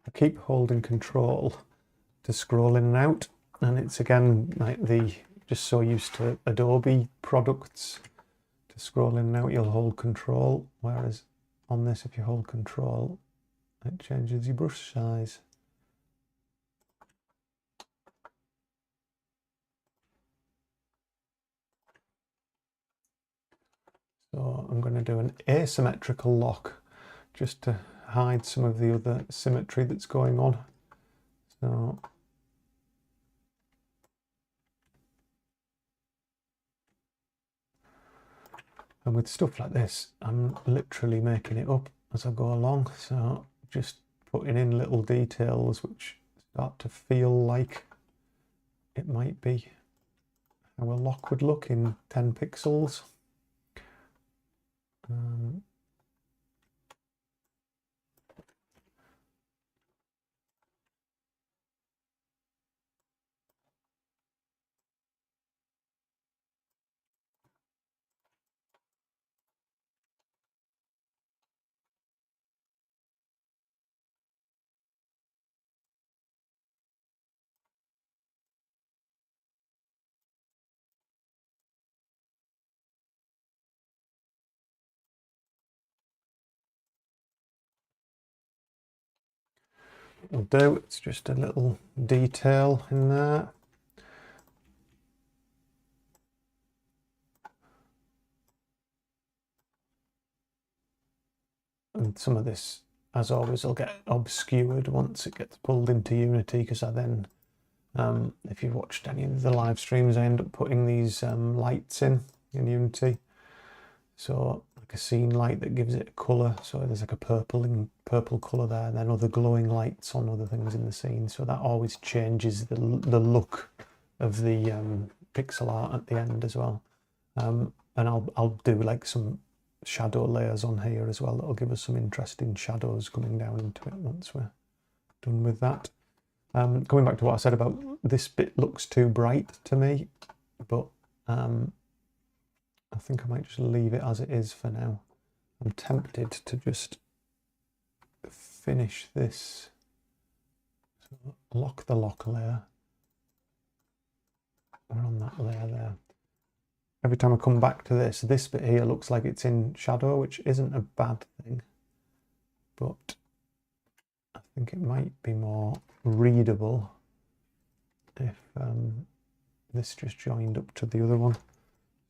I keep holding control to scroll in and out, and it's again like just so used to Adobe products. To scroll in and out you'll hold control, whereas on this if you hold control it changes your brush size. So I'm going to do an asymmetrical lock just to hide some of the other symmetry that's going on. So and with stuff like this, I'm literally making it up as I go along. So just putting in little details which start to feel like it might be how a lock would look in 10 pixels. Will do. It's just a little detail in there. And some of this, as always, will get obscured once it gets pulled into Unity, because I then, if you've watched any of the live streams, I end up putting these lights in Unity. So like a scene light that gives it a colour, so there's like a purple colour there, and then other glowing lights on other things in the scene, so that always changes the look of the pixel art at the end as well. And I'll do like some shadow layers on here as well that'll give us some interesting shadows coming down into it once we're done with that. Coming back to what I said about this bit looks too bright to me, but I think I might just leave it as it is for now. I'm tempted to just finish this. So lock the lock layer. We're on that layer there. Every time I come back to this bit here looks like it's in shadow, which isn't a bad thing, but I think it might be more readable if this just joined up to the other one.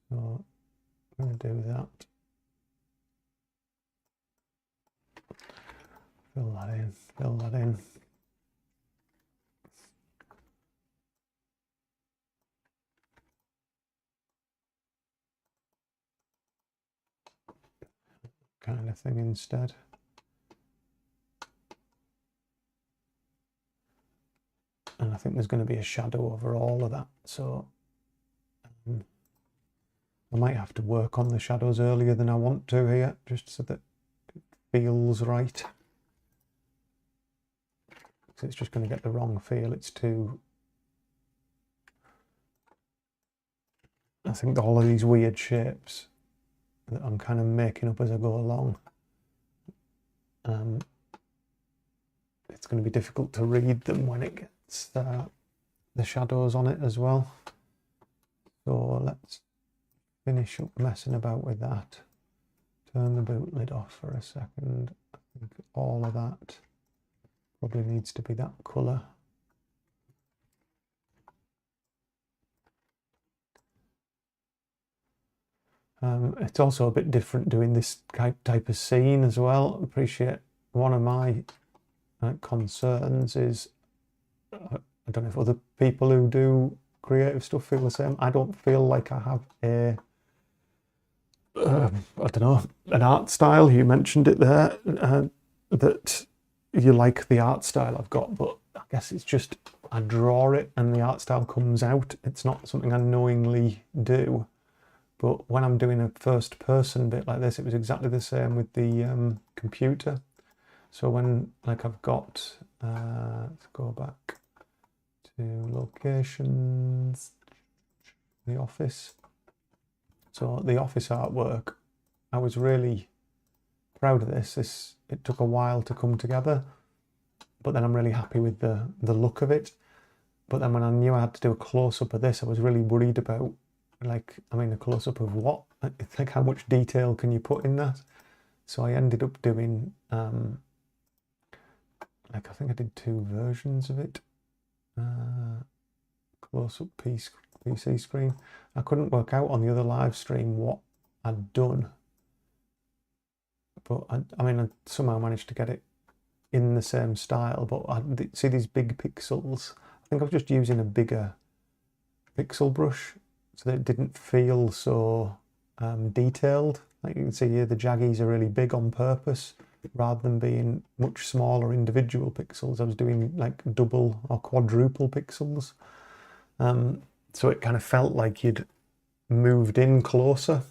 So I'm going to do that. Fill that in, fill that in. Kind of thing instead. And I think there's going to be a shadow over all of that, so I might have to work on the shadows earlier than I want to here, just so that it feels right. So it's just going to get the wrong feel. It's too... I think all of these weird shapes that I'm kind of making up as I go along, it's going to be difficult to read them when it gets the shadows on it as well. So let's finish up messing about with that. Turn the boot lid off for a second. I think all of that probably needs to be that colour. It's also a bit different doing this type of scene as well. I appreciate one of my concerns is, I don't know if other people who do creative stuff feel the same. I don't feel like I have a, I don't know, an art style. You mentioned it there, that you like the art style I've got, but I guess it's just I draw it and the art style comes out. It's not something I knowingly do. But when I'm doing a first person bit like this, it was exactly the same with the computer. So when, like, I've got, let's go back to locations, the office. So the office artwork, I was really proud of this. It took a while to come together, but then I'm really happy with the look of it. But then when I knew I had to do a close-up of this, I was really worried about, like, I mean, a close-up of what? It's like, how much detail can you put in that? So I ended up doing, like, I think I did 2 versions of it. Close-up PC screen. I couldn't work out on the other live stream what I'd done. But I mean, I somehow managed to get it in the same style. But see these big pixels? I think I was just using a bigger pixel brush so that it didn't feel so detailed. Like you can see here, the jaggies are really big on purpose rather than being much smaller individual pixels. I was doing like double or quadruple pixels. So it kind of felt like you'd moved in closer.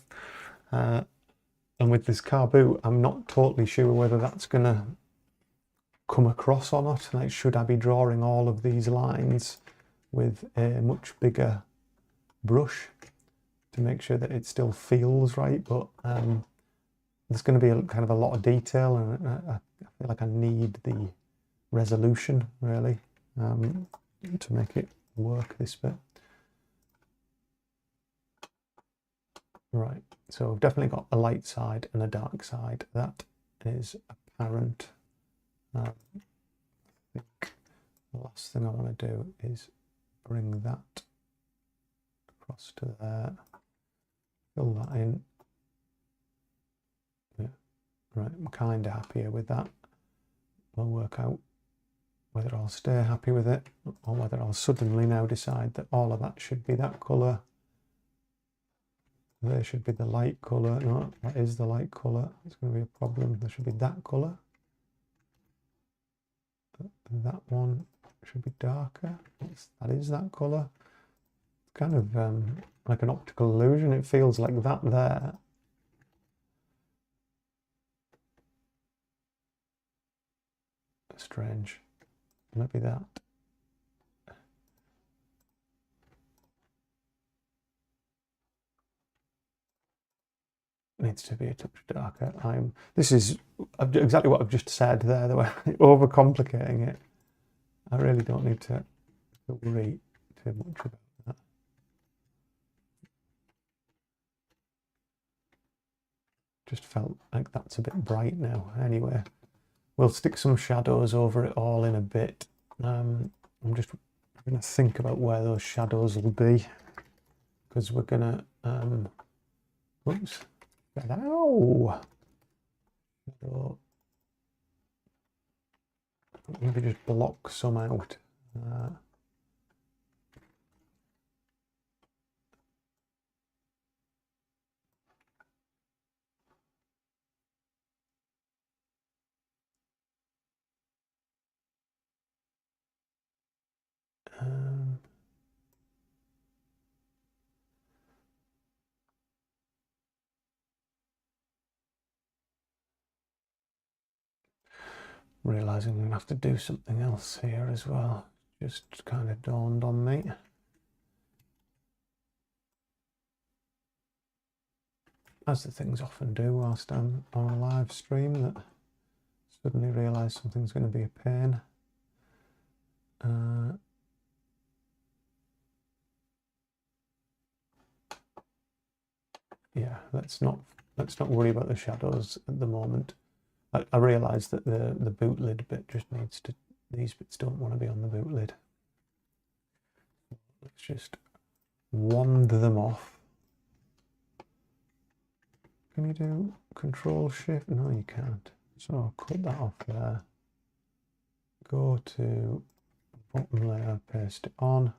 And with this car boot, I'm not totally sure whether that's going to come across or not. Like, should I be drawing all of these lines with a much bigger brush to make sure that it still feels right? But there's going to be kind of a lot of detail, and I feel like I need the resolution, really, to make it work this bit. Right, so I've definitely got a light side and a dark side. That is apparent. I think the last thing I want to do is bring that across to there, fill that in. Yeah, right, I'm kind of happier with that. We'll work out whether I'll stay happy with it or whether I'll suddenly now decide that all of that should be that colour. There should be the light colour. No, that is the light colour. It's going to be a problem. There should be that colour. That one should be darker. That is that colour. Kind of like an optical illusion. It feels like that there. Strange. Maybe that. Needs to be a touch darker. This is exactly what I've just said there, the way overcomplicating it. I really don't need to worry too much about that. Just felt like that's a bit bright now. Anyway, we'll stick some shadows over it all in a bit. I'm just going to think about where those shadows will be, because we're going to whoops. Ow! So maybe just block some out. Realising I'm going to have to do something else here as well. Just kind of dawned on me. As the things often do whilst I'm on a live stream, that suddenly realise something's going to be a pain. Yeah, let's not worry about the shadows at the moment. I realise that the boot lid bit just needs to, these bits don't want to be on the boot lid. Let's just wand them off. Can you do Control Shift? No, you can't. So I'll cut that off there. Go to bottom layer, paste it on.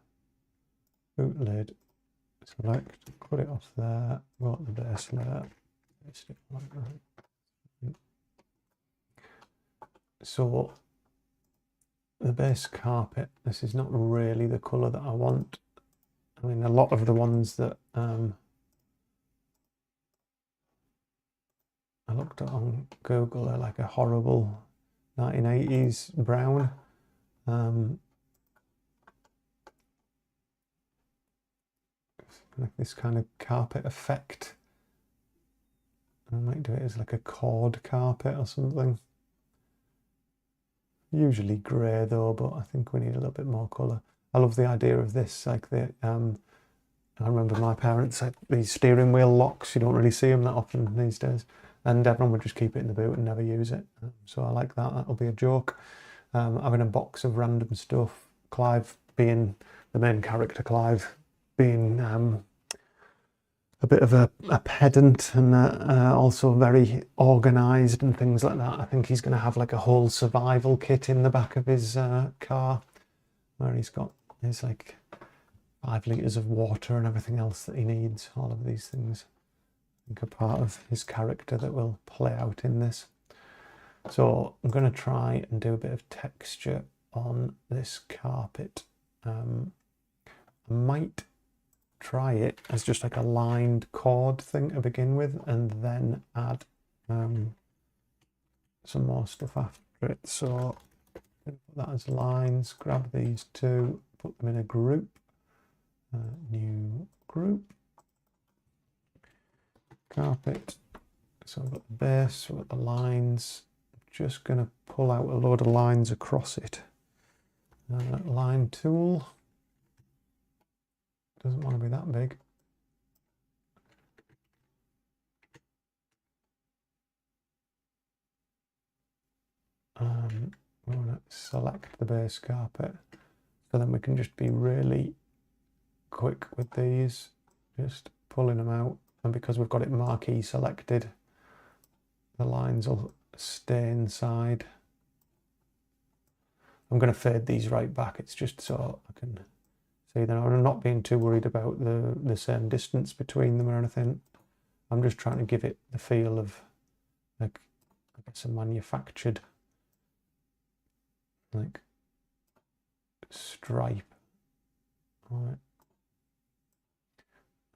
Boot lid, select, cut it off there. Go to the base layer, paste it on. So the base carpet, this is not really the colour that I want. I mean, a lot of the ones that I looked at on Google are like a horrible 1980s brown. Like this kind of carpet effect. I might do it as like a cord carpet or something. Usually grey though, but I think we need a little bit more colour. I love the idea of this, like the I remember my parents had these steering wheel locks. You don't really see them that often these days, and everyone would just keep it in the boot and never use it. So I like that. That'll be a joke. Having a box of random stuff. Clive being the main character. Clive being a bit of a pedant and also very organised and things like that. I think he's going to have like a whole survival kit in the back of his car, where he's got his like 5 litres of water and everything else that he needs. All of these things I think are part of his character that will play out in this. So I'm going to try and do a bit of texture on this carpet. I might try it as just like a lined cord thing to begin with, and then add some more stuff after it. So put that as lines, grab these two, put them in a group, new group, carpet. So I've got the base, we've got the lines. I'm just going to pull out a load of lines across it. Line tool. Doesn't want to be that big. We want to select the base carpet, so then we can just be really quick with these, just pulling them out. And because we've got it marquee selected, the lines will stay inside. I'm going to fade these right back. It's just so I can see that I'm not being too worried about the same distance between them or anything. I'm just trying to give it the feel of like, I guess, a manufactured like stripe. All right.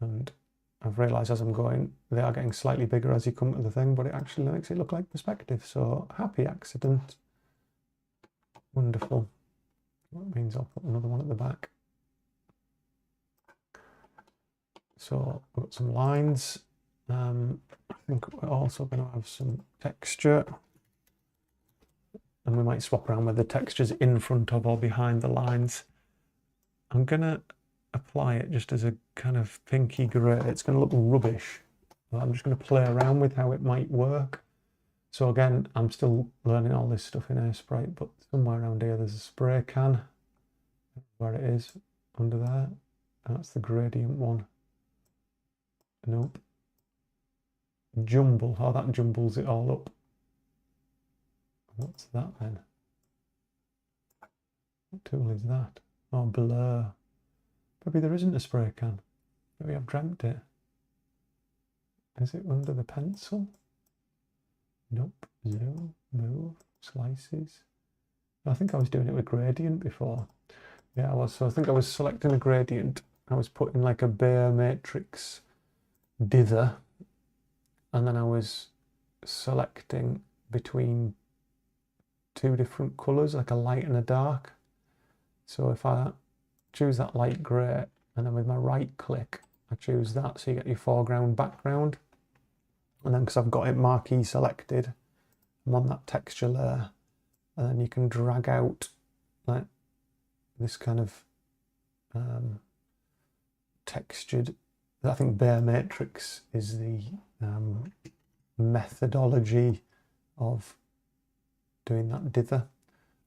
And I've realised as I'm going, they are getting slightly bigger as you come to the thing, but it actually makes it look like perspective. So happy accident. Wonderful. That means I'll put another one at the back. So we've got some lines. I think we're also going to have some texture. And we might swap around with the textures in front of or behind the lines. I'm going to apply it just as a kind of pinky grey. It's going to look rubbish, but I'm just going to play around with how it might work. So again, I'm still learning all this stuff in Airsprite, but somewhere around here there's a spray can. Where it is, under there. And that's the gradient one. Nope. Jumble. Oh, that jumbles it all up. What's that then? What tool is that? Oh, blur. Maybe there isn't a spray can. Maybe I've dreamt it. Is it under the pencil? Nope. Zoom, move, slices. I think I was doing it with gradient before. Yeah, I was. So I think I was selecting a gradient. I was putting like a bare matrix dither, and then I was selecting between 2 different colours, like a light and a dark. So if I choose that light grey, and then with my right click, I choose that, so you get your foreground, background. And then because I've got it marquee selected, I'm on that texture layer, and then you can drag out like this kind of textured, I think bare matrix is the methodology of doing that dither.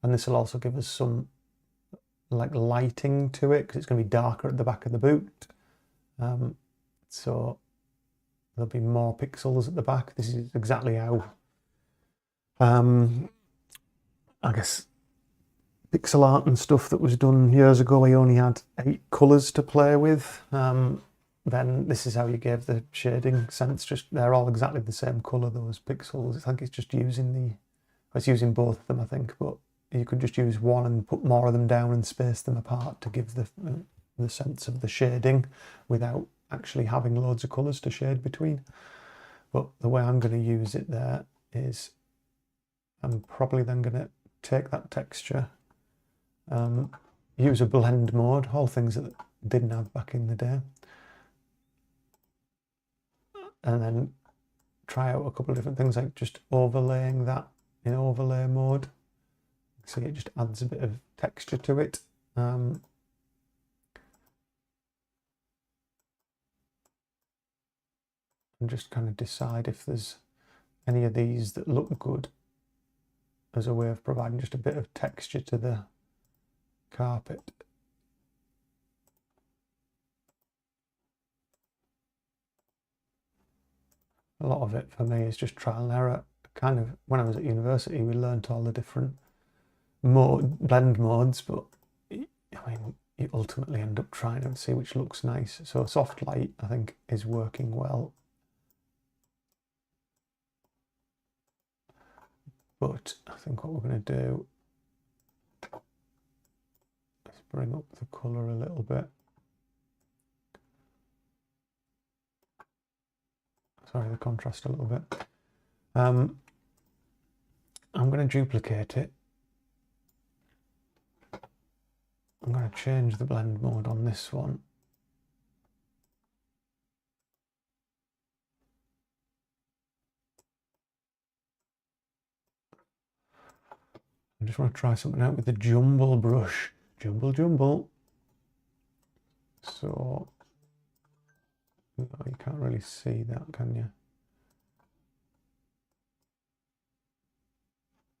And this will also give us some like lighting to it, because it's going to be darker at the back of the boot. So there'll be more pixels at the back. This is exactly how I guess pixel art and stuff that was done years ago. We only had 8 colours to play with. Then this is how you gave the shading sense. Just they're all exactly the same colour, those pixels. I think it's just using it's using both of them, I think. But you could just use one and put more of them down and space them apart to give the sense of the shading without actually having loads of colours to shade between. But the way I'm going to use it there is I'm probably then going to take that texture, use a blend mode, all things that I didn't have back in the day, and then try out a couple of different things, like just overlaying that in overlay mode. See, it just adds a bit of texture to it. And just kind of decide if there's any of these that look good as a way of providing just a bit of texture to the carpet. A lot of it for me is just trial and error. Kind of when I was at university, we learnt all the different blend modes, but I mean, you ultimately end up trying to see which looks nice. So soft light, I think, is working well. But I think what we're going to do is bring up the colour a little bit. Sorry, the contrast a little bit. I'm going to duplicate it. I'm going to change the blend mode on this one. I just want to try something out with the jumble brush. Jumble. So, no, you can't really see that, can you?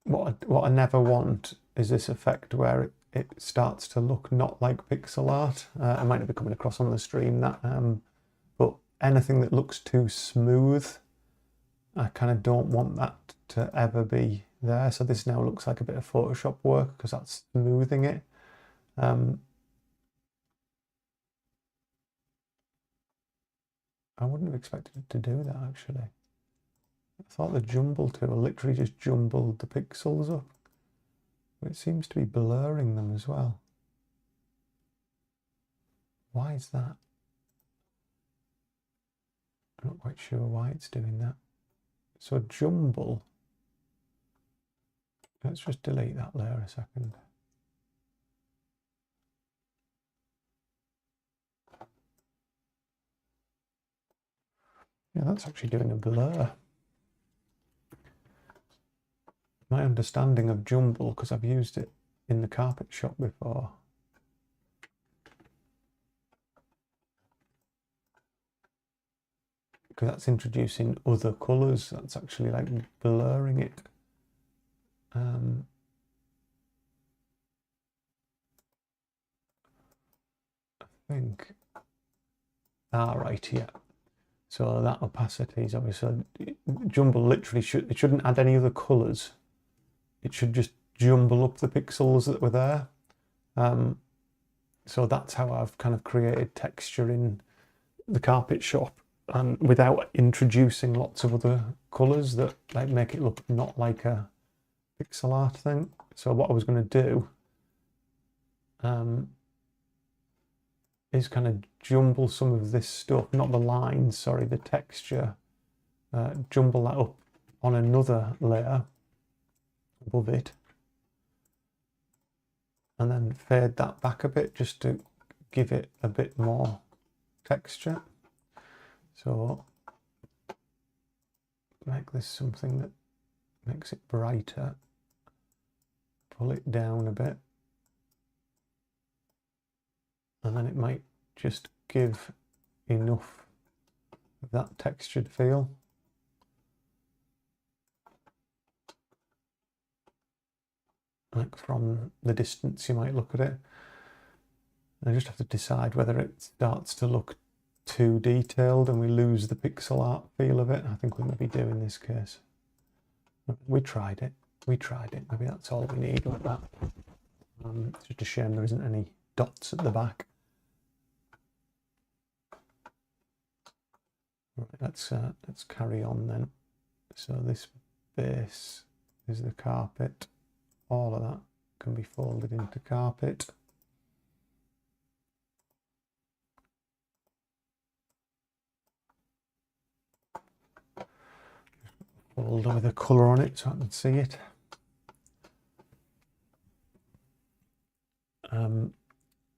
What I never want is this effect where it starts to look not like pixel art. I might not be coming across on the stream that, but anything that looks too smooth, I kind of don't want that to ever be there. So this now looks like a bit of Photoshop work because that's smoothing it. I wouldn't have expected it to do that, actually. I thought the jumble tool literally just jumbled the pixels up. But it seems to be blurring them as well. Why is that? I'm not quite sure why it's doing that. So jumble. Let's just delete that layer a second. Yeah, that's actually doing a blur. My understanding of jumble, because I've used it in the carpet shop before, because that's introducing other colours, that's actually like blurring it. I think, right, yeah. So that opacity is obviously, jumble literally it shouldn't add any other colours. It should just jumble up the pixels that were there. So that's how I've kind of created texture in the carpet shop, and without introducing lots of other colours that like make it look not like a pixel art thing. So what I was going to do is kind of jumble some of this stuff, not the lines, sorry, the texture, jumble that up on another layer above it, and then fade that back a bit just to give it a bit more texture. So make this something that makes it brighter, pull it down a bit, and then it might just give enough of that textured feel. Like from the distance you might look at it. I just have to decide whether it starts to look too detailed and we lose the pixel art feel of it. I think we maybe do in this case. We tried it. Maybe that's all we need like that. It's just a shame there isn't any dots at the back. Right, let's carry on then. So this base is the carpet, all of that. can be folded into carpet. Folder with a colour on it so I can see it.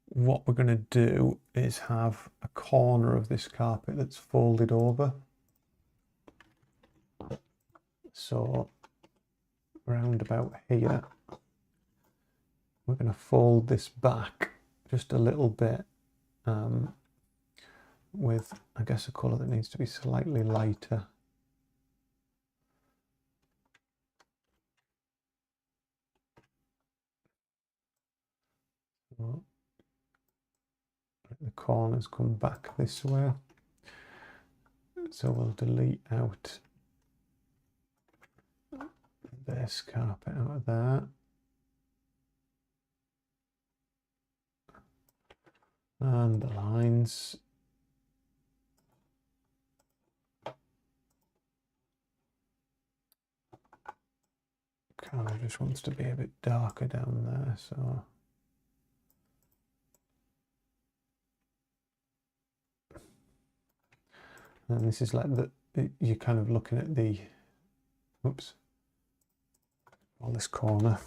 What we're going to do is have a corner of this carpet that's folded over. So round about here, we're going to fold this back just a little bit with, I guess, a colour that needs to be slightly lighter. So the corners come back this way. So we'll delete out this carpet out of there. And the lines. Kind of just wants to be a bit darker down there, so. And this is like you're kind of looking at the, oops, on this corner.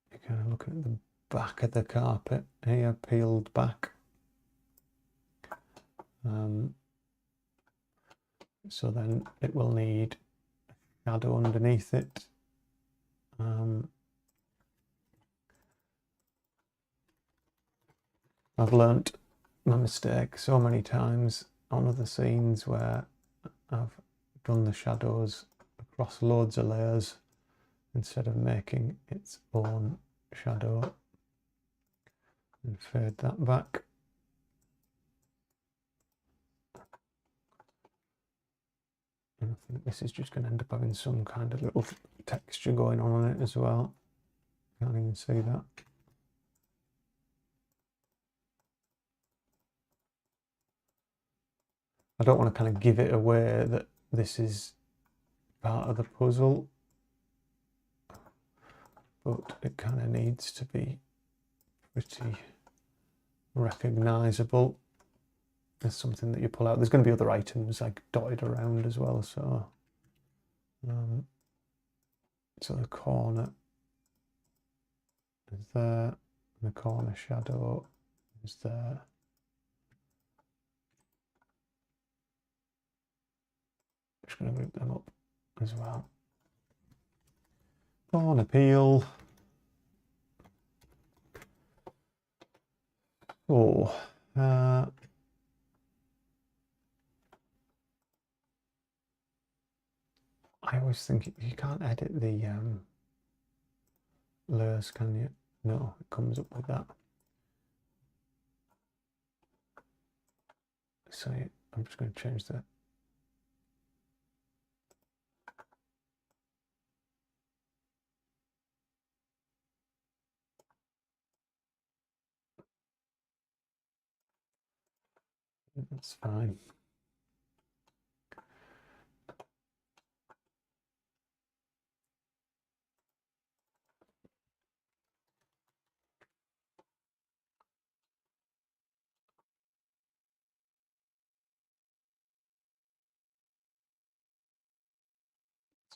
You're kind of looking at the back of the carpet here, peeled back. So then it will need a shadow underneath it. I've learnt my mistake so many times on other scenes where I've done the shadows across loads of layers instead of making its own shadow, and fade that back. And I think this is just going to end up having some kind of little texture going on it as well. Can't even see that. I don't want to kind of give it away that this is part of the puzzle, but it kind of needs to be pretty recognisable as something that you pull out. There's going to be other items like dotted around as well, so so the corner is there, and the corner shadow is there. Just going to group them up as well. Corner peel. Oh, I always think you can't edit the layers, can you? No, it comes up with that. So I'm just going to change that. That's fine.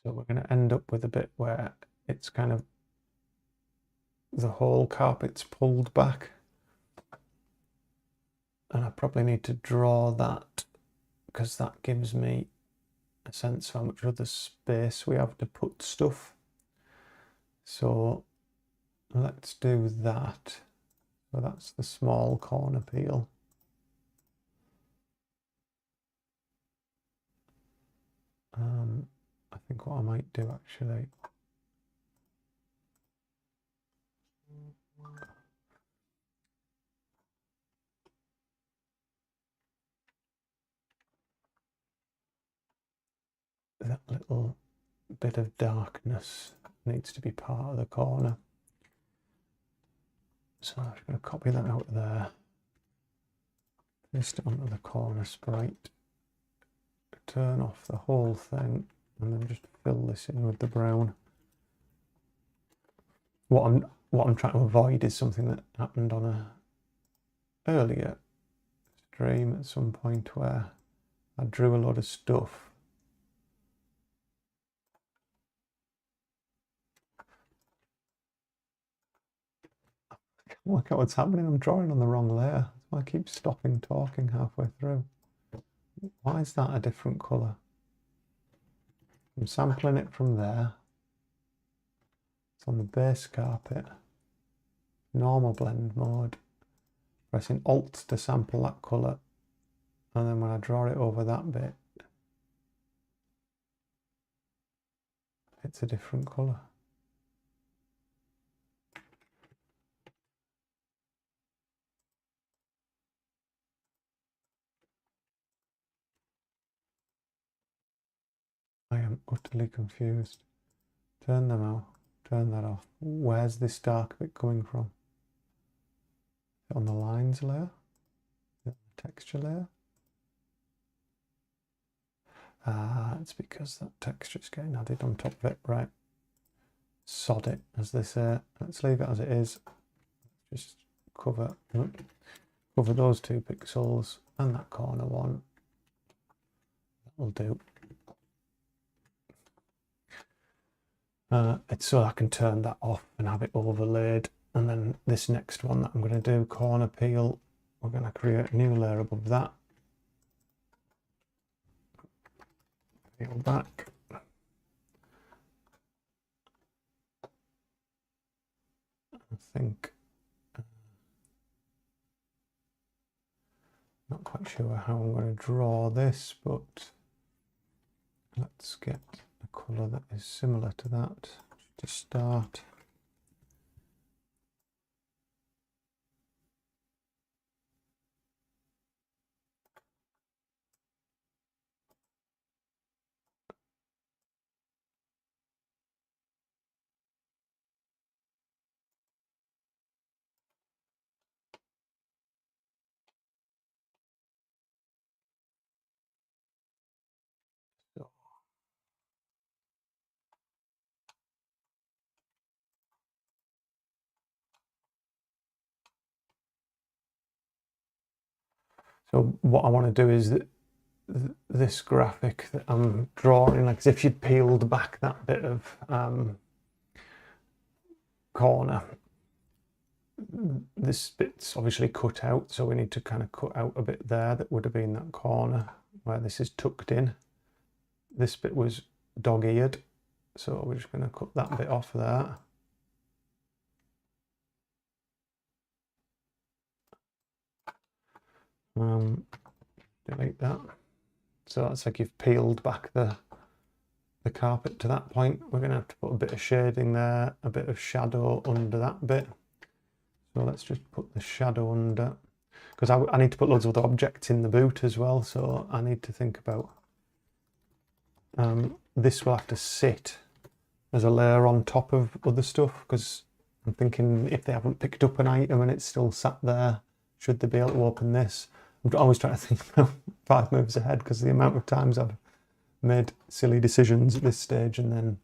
So we're going to end up with a bit where it's kind of the whole carpet's pulled back. And I probably need to draw that because that gives me a sense of how much other space we have to put stuff. So let's do that. So that's the small corner peel. I think what I might do actually, that little bit of darkness needs to be part of the corner. So I'm just going to copy that out of there, paste it onto the corner sprite, turn off the whole thing, and then just fill this in with the brown. what I'm trying to avoid is something that happened on a earlier stream at some point where I drew a lot of stuff. I can't work out what's happening. I'm drawing on the wrong layer. So I keep stopping talking halfway through. Why is that a different colour? I'm sampling it from there. It's on the base carpet. Normal blend mode. Pressing Alt to sample that colour. And then when I draw it over that bit, it's a different colour. I am utterly confused. Turn them out. Turn that off. Where's this dark bit coming from? On the lines layer? The texture layer? It's because that texture is getting added on top of it. Right. Sod it, as they say. Let's leave it as it is. Just cover those 2 pixels and that corner one. That'll do. It's so I can turn that off and have it overlaid. And then this next one that I'm going to do, corner peel, we're going to create a new layer above that. Peel back. I think, not quite sure how I'm going to draw this, but let's get a colour that is similar to that to start. So what I want to do is that this graphic that I'm drawing, like as if you'd peeled back that bit of corner. This bit's obviously cut out, so we need to kind of cut out a bit there that would have been that corner where this is tucked in. This bit was dog-eared, so we're just going to cut that bit off there. Delete that. So that's like you've peeled back the carpet to that point. We're going to have to put a bit of shading there, a bit of shadow under that bit. So let's just put the shadow under, because I need to put loads of other objects in the boot as well, so I need to think about this will have to sit as a layer on top of other stuff, because I'm thinking if they haven't picked up an item and it's still sat there, should they be able to open this? I'm always trying to think about 5 moves ahead, because the amount of times I've made silly decisions at this stage and then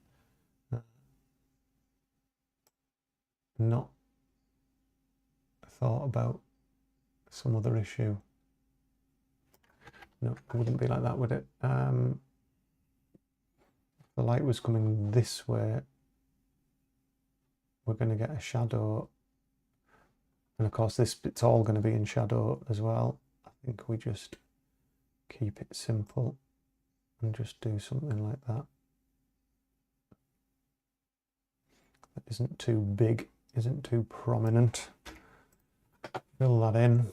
not thought about some other issue. No, it wouldn't be like that, would it? If the light was coming this way, we're going to get a shadow, and of course this bit's all going to be in shadow as well. I think we just keep it simple and just do something like that. That isn't too big, isn't too prominent. Fill that in.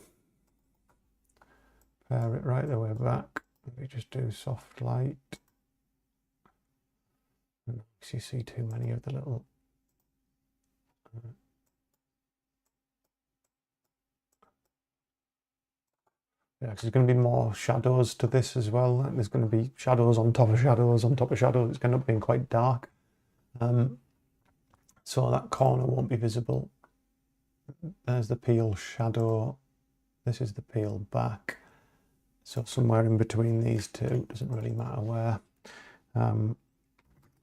Pair it right the way back. We just do soft light. And you see too many of the little yeah, because there's going to be more shadows to this as well. There's going to be shadows on top of shadows on top of shadows. It's going to end up being quite dark. So that corner won't be visible. There's the peel shadow. This is the peel back. So somewhere in between these two, doesn't really matter where.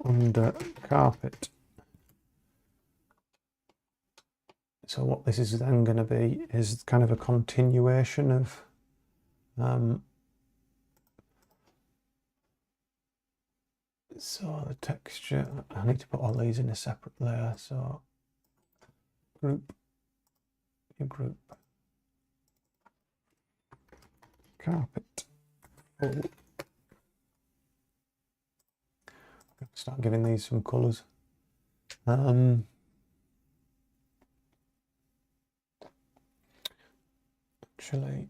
Under carpet. So what this is then going to be is kind of a continuation of so the texture, I need to put all these in a separate layer. So group, new group, carpet, full. Start giving these some colours. Actually,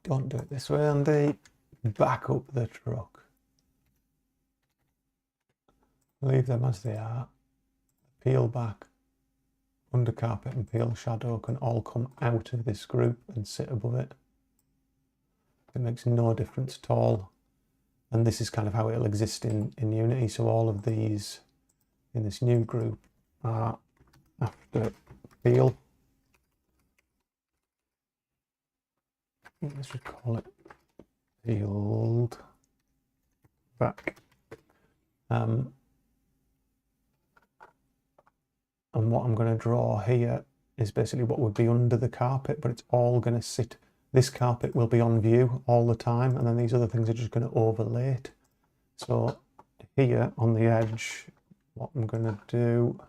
don't do it this way, Andy. Back up the truck. Leave them as they are. Peel back, under carpet and peel shadow can all come out of this group and sit above it. It makes no difference at all. And this is kind of how it'll exist in Unity. So all of these in this new group are after peel. Let's just call it peeled back. And what I'm going to draw here is basically what would be under the carpet, but it's all going to sit. This carpet will be on view all the time, and then these other things are just going to overlay it. So here on the edge, what I'm going to do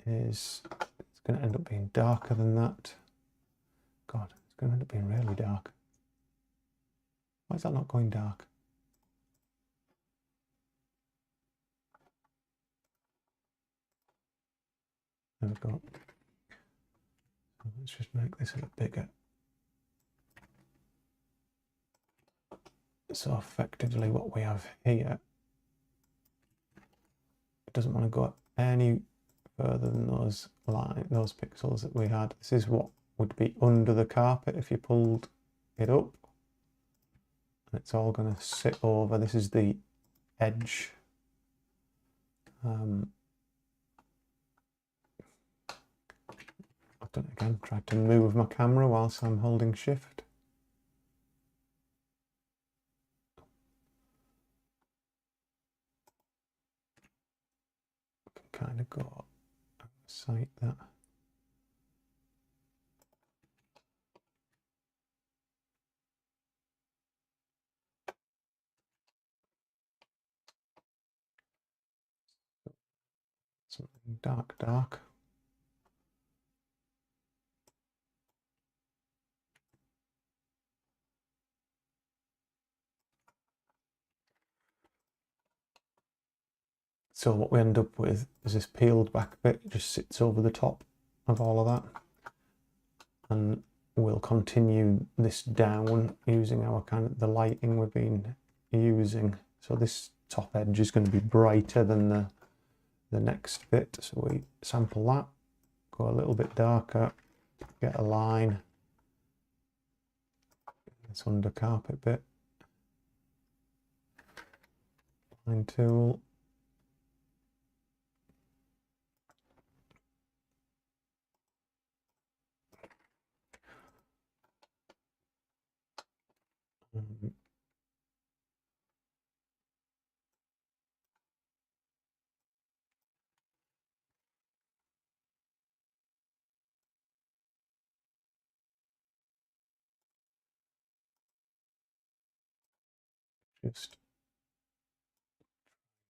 is, it's going to end up being darker than that. God, it's going to end up being really dark. Why is that not going dark? There we go. So let's just make this a bit bigger. So effectively what we have here, it doesn't want to go any further than those pixels that we had. This is what would be under the carpet if you pulled it up. And it's all going to sit over. This is the edge. I've done it again, tried to move my camera whilst I'm holding shift. Kind of go sight that. Something dark. So what we end up with is this peeled back bit. It just sits over the top of all of that. And we'll continue this down using our kind of the lighting we've been using. So this top edge is going to be brighter than the next bit. So we sample that, go a little bit darker, get a line. This under carpet bit. Line tool. Just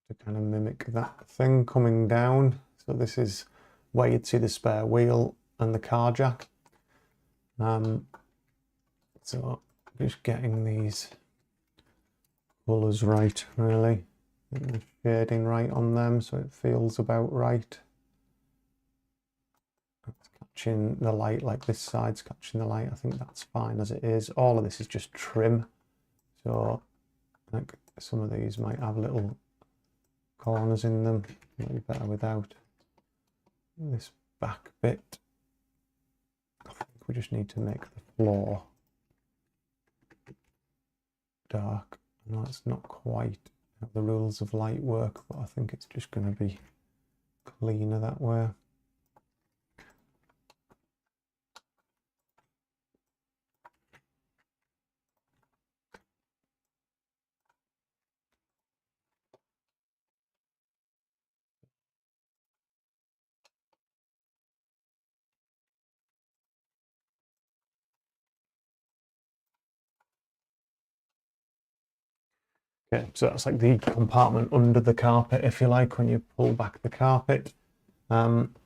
to kind of mimic that thing coming down. So this is where you'd see the spare wheel and the car jack. So just getting these colours right, really. Getting the shading right on them so it feels about right. It's catching the light, like this side's catching the light. I think that's fine as it is. All of this is just trim. So like some of these might have little corners in them. Might be better without. This back bit, I think we just need to make the floor dark. I know it's not quite how the rules of light work, but I think it's just going to be cleaner that way. Okay, so that's like the compartment under the carpet, if you like, when you pull back the carpet.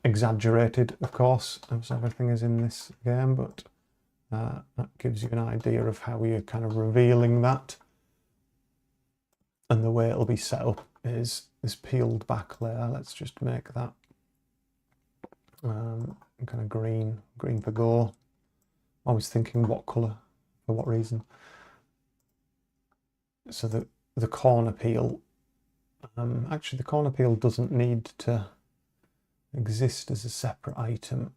Exaggerated, of course, as everything is in this game, but that gives you an idea of how you're kind of revealing that. And the way it'll be set up is this peeled back layer. Let's just make that kind of green for go. I was thinking what colour, for what reason. So the corner peel, actually the corner peel doesn't need to exist as a separate item.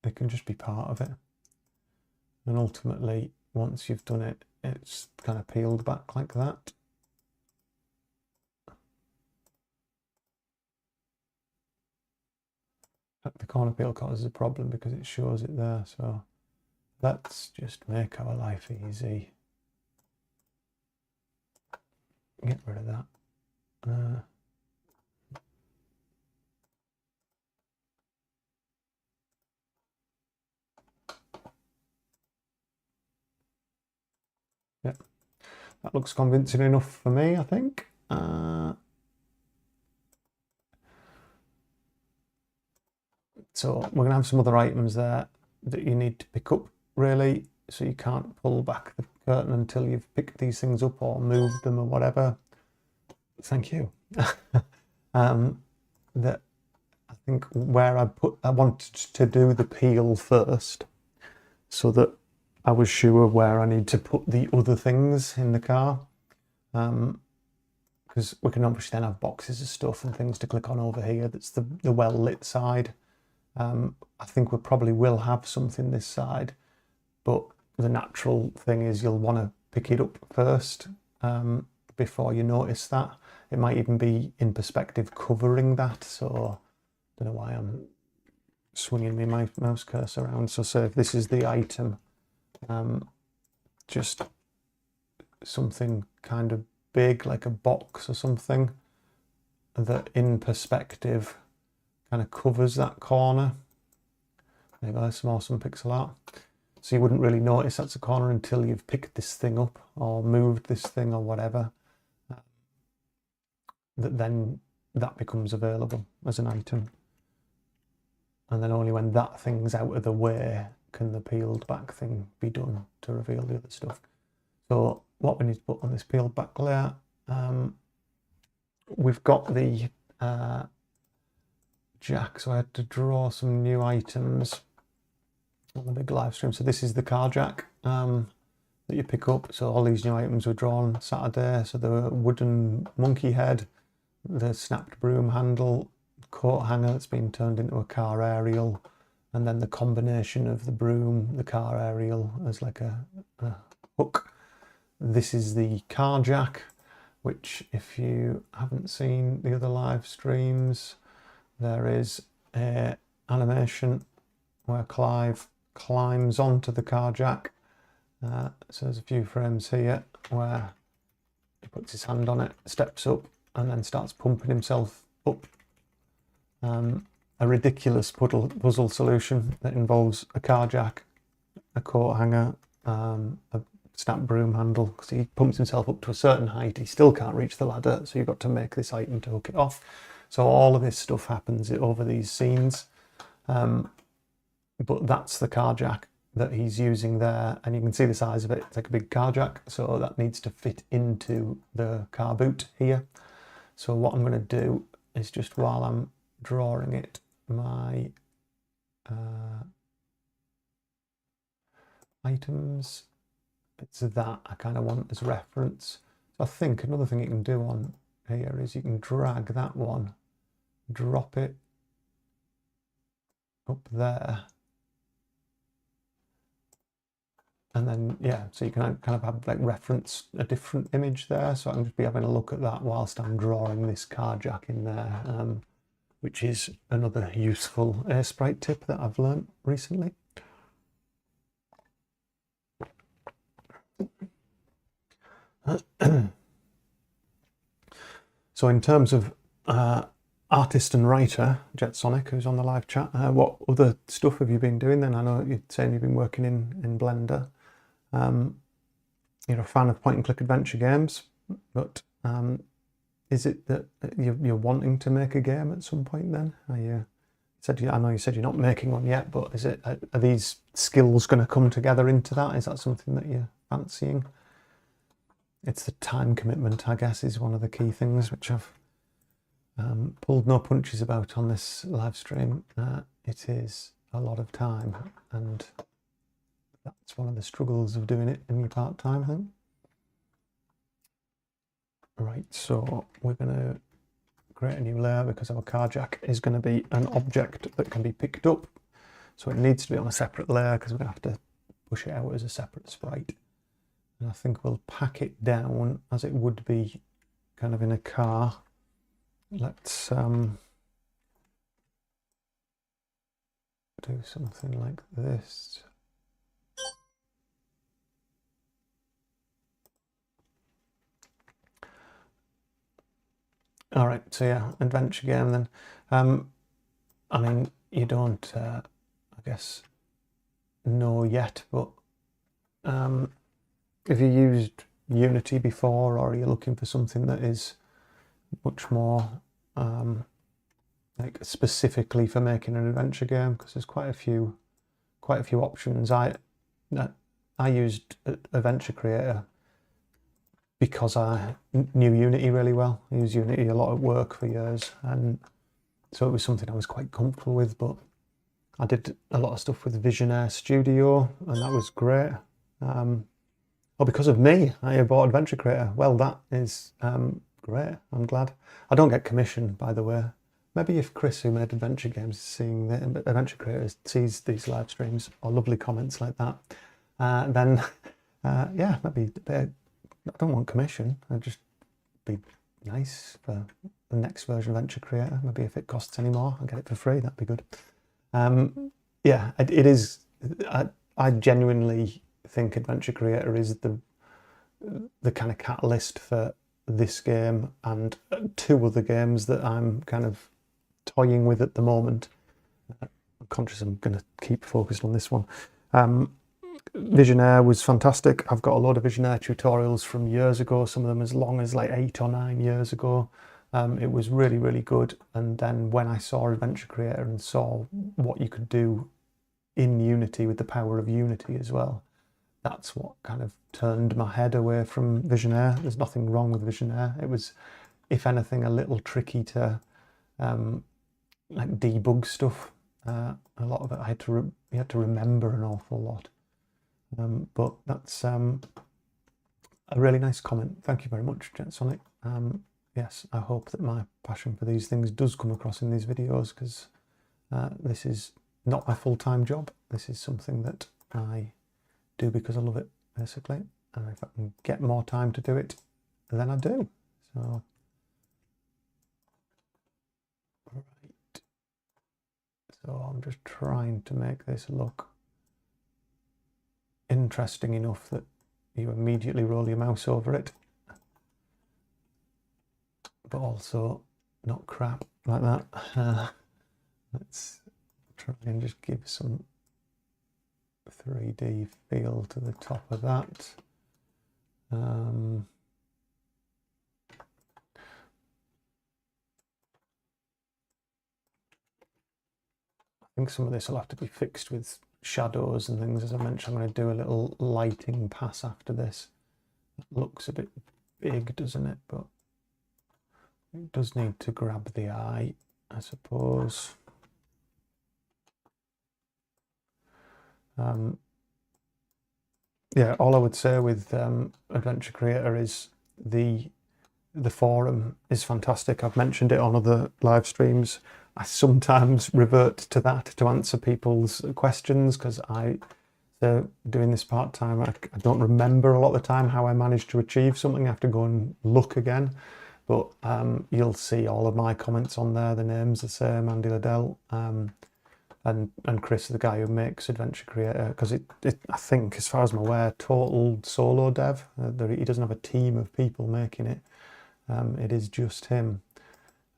It can just be part of it. And ultimately, once you've done it, it's kind of peeled back like that. The corner peel causes a problem because it shows it there, so let's just make our life easy. Get rid of that. Yeah, that looks convincing enough for me, I think. So we're going to have some other items there that you need to pick up, really. So you can't pull back the curtain until you've picked these things up or moved them or whatever. Thank you. That I think where I wanted to do the peel first, so that I was sure where I need to put the other things in the car. Because we can obviously then have boxes of stuff and things to click on over here. That's the well lit side. I think we probably will have something this side, but the natural thing is you'll want to pick it up first before you notice that. It might even be in perspective covering that, so I don't know why I'm swinging my mouse cursor around. So say if this is the item, just something kind of big like a box or something that in perspective kind of covers that corner. There you go, some awesome pixel art. So you wouldn't really notice that's a corner until you've picked this thing up or moved this thing or whatever. Then that becomes available as an item. And then only when that thing's out of the way can the peeled back thing be done to reveal the other stuff. So what we need to put on this peeled back layer, we've got the jack, so I had to draw some new items on the big live stream. So this is the car jack that you pick up. So all these new items were drawn Saturday. So the wooden monkey head, the snapped broom handle, coat hanger that's been turned into a car aerial, and then the combination of the broom, the car aerial as like a hook. This is the car jack, which if you haven't seen the other live streams, there is a animation where Clive climbs onto the car jack. So there's a few frames here where he puts his hand on it, steps up, and then starts pumping himself up. A ridiculous puzzle solution that involves a car jack, a coat hanger, a snap broom handle, because he pumps himself up to a certain height. He still can't reach the ladder, so you've got to make this item to hook it off. So all of this stuff happens over these scenes. But that's the car jack that he's using there, and you can see the size of it. It's like a big car jack, so that needs to fit into the car boot here. So what I'm going to do is, just while I'm drawing it, my items, it's that I kind of want as reference. So I think another thing you can do on here is you can drag that one, drop it up there, and then yeah, so you can kind of have like reference a different image there. So I can just be having a look at that whilst I'm drawing this car jack in there, which is another useful sprite tip that I've learned recently. So in terms of artist and writer, JetSonic, who's on the live chat, what other stuff have you been doing then? I know you're saying you've been working in Blender. you're a fan of point and click adventure games, but is it that you're wanting to make a game at some point then? I know you said you're not making one yet, but are these skills going to come together into that? Is that something that you're fancying? It's the time commitment, I guess, is one of the key things which I've pulled no punches about on this live stream. It is a lot of time, and that's one of the struggles of doing it in your part-time thing. Right, so we're going to create a new layer because our car jack is going to be an object that can be picked up. So it needs to be on a separate layer because we're going to have to push it out as a separate sprite. And I think we'll pack it down as it would be kind of in a car. Let's do something like this. All right, so yeah, adventure game then. I mean, you don't, I guess, know yet, but if you used Unity before, or you're looking for something that is much more like specifically for making an adventure game, because there's quite a few options. I used Adventure Creator because I knew Unity really well. I used Unity a lot at work for years, and so it was something I was quite comfortable with. But I did a lot of stuff with Visionaire Studio, and that was great. Oh, because of me, I bought Adventure Creator. Well, that is great. I'm glad. I don't get commission, by the way. Maybe if Chris, who made adventure games, seeing the Adventure Creator, sees these live streams or lovely comments like that, then yeah, maybe I don't want commission. I'd just be nice for the next version of Adventure Creator. Maybe if it costs any more, I'll get it for free. That'd be good. Yeah, it is. I genuinely think Adventure Creator is the kind of catalyst for this game and two other games that I'm kind of toying with at the moment. I'm conscious I'm going to keep focused on this one. Visionaire was fantastic. I've got a lot of Visionaire tutorials from years ago, some of them as long as like 8 or 9 years ago. It was really, really good. And then when I saw Adventure Creator and saw what you could do in Unity with the power of Unity as well, that's what kind of turned my head away from Visionaire. There's nothing wrong with Visionaire. It was, if anything, a little tricky to like debug stuff. A lot of it you had to remember an awful lot. But that's a really nice comment. Thank you very much, JetSonic. Yes, I hope that my passion for these things does come across in these videos, because this is not my full-time job. This is something that I do because I love it, basically. And if I can get more time to do it, then I do. So, right. So I'm just trying to make this look interesting enough that you immediately roll your mouse over it, but also not crap like that. Let's try and just give some 3D feel to the top of that. I think some of this will have to be fixed with shadows and things. As I mentioned, I'm going to do a little lighting pass after this. It looks a bit big, doesn't it? But it does need to grab the eye, I suppose. Yeah, all I would say with Adventure Creator is the forum is fantastic. I've mentioned it on other live streams. I sometimes revert to that to answer people's questions, because doing this part-time, I don't remember a lot of the time how I managed to achieve something. I have to go and look again. But you'll see all of my comments on there. The name's the same, Andy Liddell, and Chris, the guy who makes Adventure Creator, because I think, as far as I'm aware, total solo dev. He doesn't have a team of people making it. It is just him.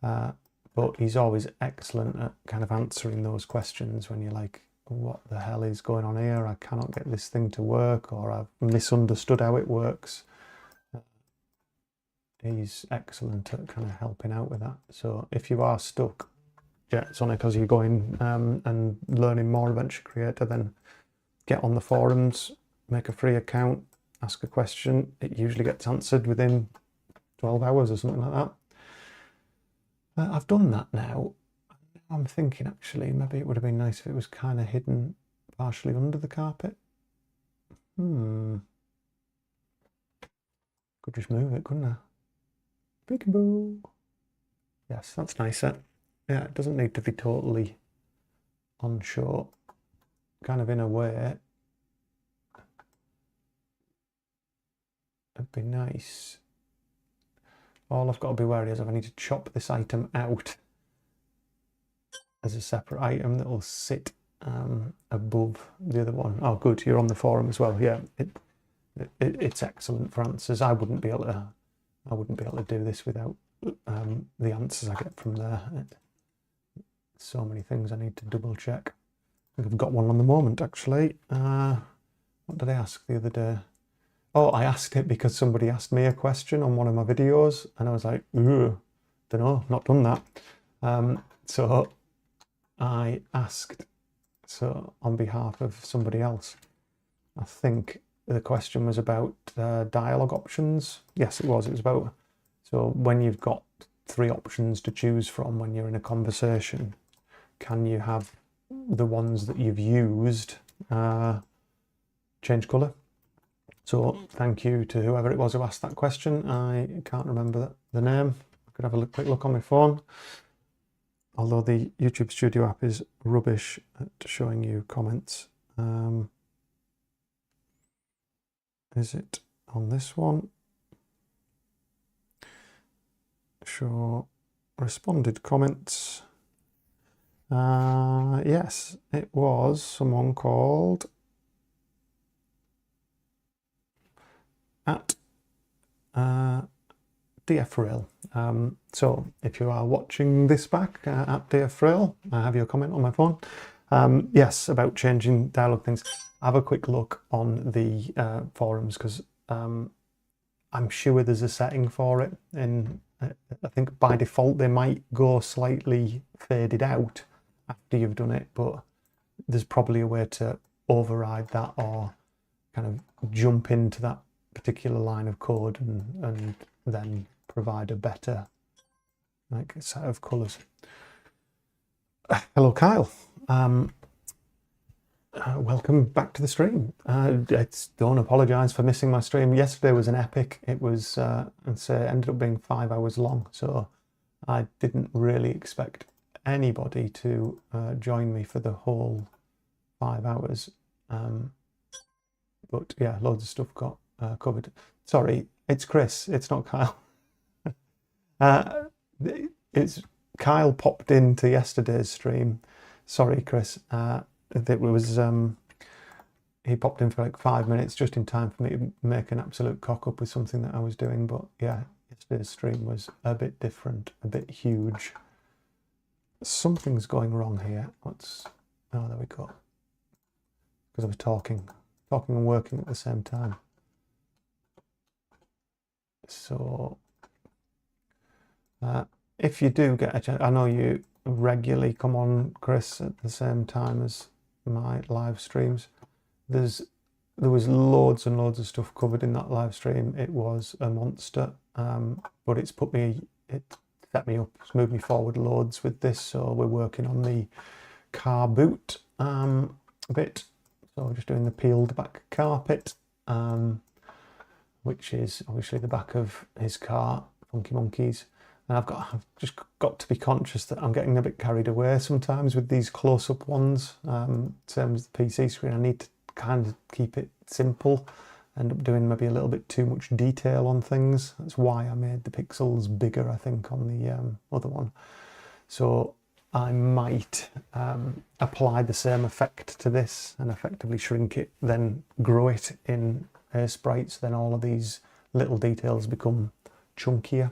But he's always excellent at kind of answering those questions when you're like, what the hell is going on here? I cannot get this thing to work, or I've misunderstood how it works. He's excellent at kind of helping out with that. So if you are stuck, yeah, it's only because you're going and learning more Adventure Creator, then get on the forums, make a free account, ask a question. It usually gets answered within 12 hours or something like that. I've done that now. I'm thinking actually maybe it would have been nice if it was kind of hidden partially under the carpet. Could just move it, couldn't I? Peekaboo. Yes, that's nicer. Yeah, it doesn't need to be totally on shore. Kind of in a way, it'd be nice. All I've got to be wary is if I need to chop this item out as a separate item that will sit above the other one. Oh, good, you're on the forum as well. Yeah, it's excellent for answers. I wouldn't be able to do this without the answers I get from there. So many things I need to double check. I think I've got one on the moment actually. What did I ask the other day? Oh, I asked it because somebody asked me a question on one of my videos, and I was like, don't know, not done that. So I asked, so on behalf of somebody else, I think the question was about dialogue options. Yes, it was. It was about, so when you've got 3 options to choose from when you're in a conversation, can you have the ones that you've used change colour? So thank you to whoever it was who asked that question. I can't remember the name. I could have a quick look on my phone. Although the YouTube Studio app is rubbish at showing you comments. Is it on this one? Show responded comments. Yes, it was someone called at Dear Frill. So if you are watching this back at Dear Frill, I have your comment on my phone. Yes, about changing dialogue things. Have a quick look on the forums, because I'm sure there's a setting for it, and I think by default they might go slightly faded out after you've done it, but there's probably a way to override that or kind of jump into that particular line of code and then provide a better set of colours. Hello, Kyle. Welcome back to the stream. Don't apologise for missing my stream. Yesterday was an epic. It was, I'd say, it ended up being 5 hours long, so I didn't really expect anybody to join me for the whole 5 hours. But yeah, loads of stuff got covered. Sorry, it's Chris. It's not Kyle. It's Kyle popped into yesterday's stream. Sorry, Chris. It was he popped in for like 5 minutes just in time for me to make an absolute cock up with something that I was doing. But yeah, yesterday's stream was a bit different, a bit huge. Something's going wrong here. Oh, there we go. Because I was talking and working at the same time. So if you do get a chance, I know you regularly come on, Chris, at the same time as my live streams. There was loads and loads of stuff covered in that live stream. It was a monster, but it set me up, it's moved me forward loads with this. So we're working on the car boot bit. So we're just doing the peeled back carpet, which is obviously the back of his car, Funky Monkeys. And I've just got to be conscious that I'm getting a bit carried away sometimes with these close-up ones. Same as the PC screen, I need to kind of keep it simple. End up doing maybe a little bit too much detail on things. That's why I made the pixels bigger, I think, on the other one. So I might apply the same effect to this and effectively shrink it, then grow it in Sprite, so then all of these little details become chunkier.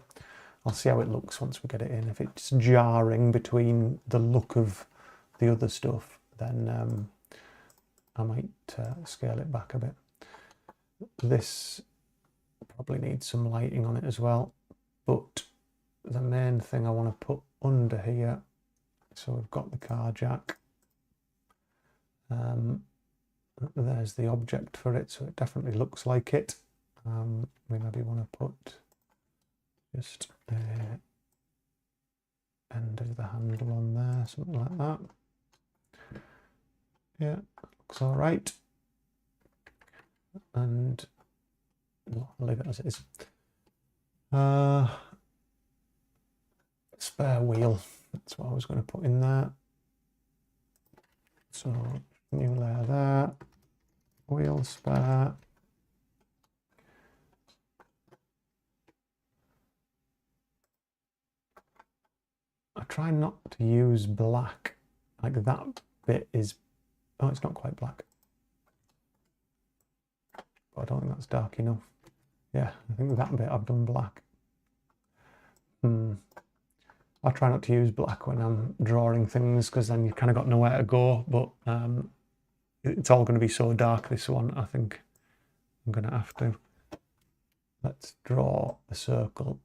I'll see how it looks once we get it in. If it's jarring between the look of the other stuff, then I might scale it back a bit. This probably needs some lighting on it as well, but the main thing I want to put under here, so we've got the car jack, there's the object for it, so it definitely looks like it. We maybe want to put just a end of the handle on there, something like that. Yeah, looks all right. And well, I'll leave it as it is. Spare wheel, that's what I was going to put in there. So new layer there, wheel spare. I try not to use black, like that bit is, oh, it's not quite black. But I don't think that's dark enough. Yeah, I think that bit I've done black. I try not to use black when I'm drawing things, because then you kind of got nowhere to go, but it's all going to be so dark, this one. I think I'm going to have to. Let's draw the circle.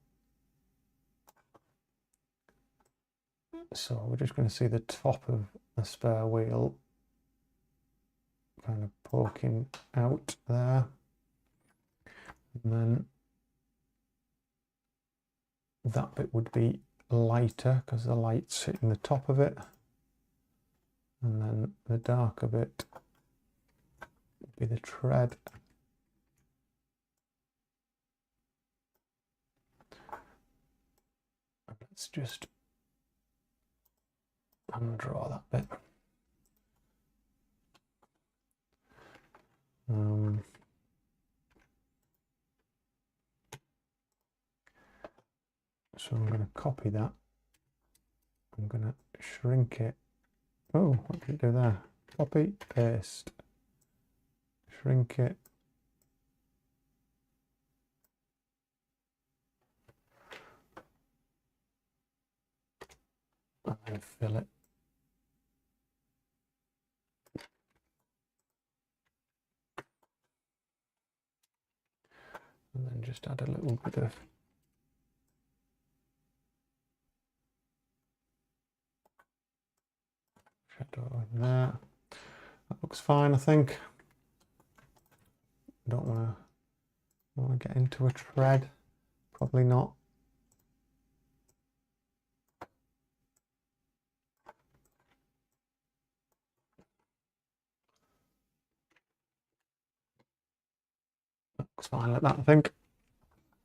So we're just going to see the top of the spare wheel kind of poking out there. And then that bit would be lighter because the light's hitting the top of it. And then the darker bit would be the tread. And let's just undraw that bit. So I'm going to copy that. I'm going to shrink it. Oh, what did it do there? Copy, paste, shrink it. And then fill it. And then just add a little bit of shadow in there. That looks fine, I think. Don't want to get into a tread. Probably not. Looks fine like that, I think.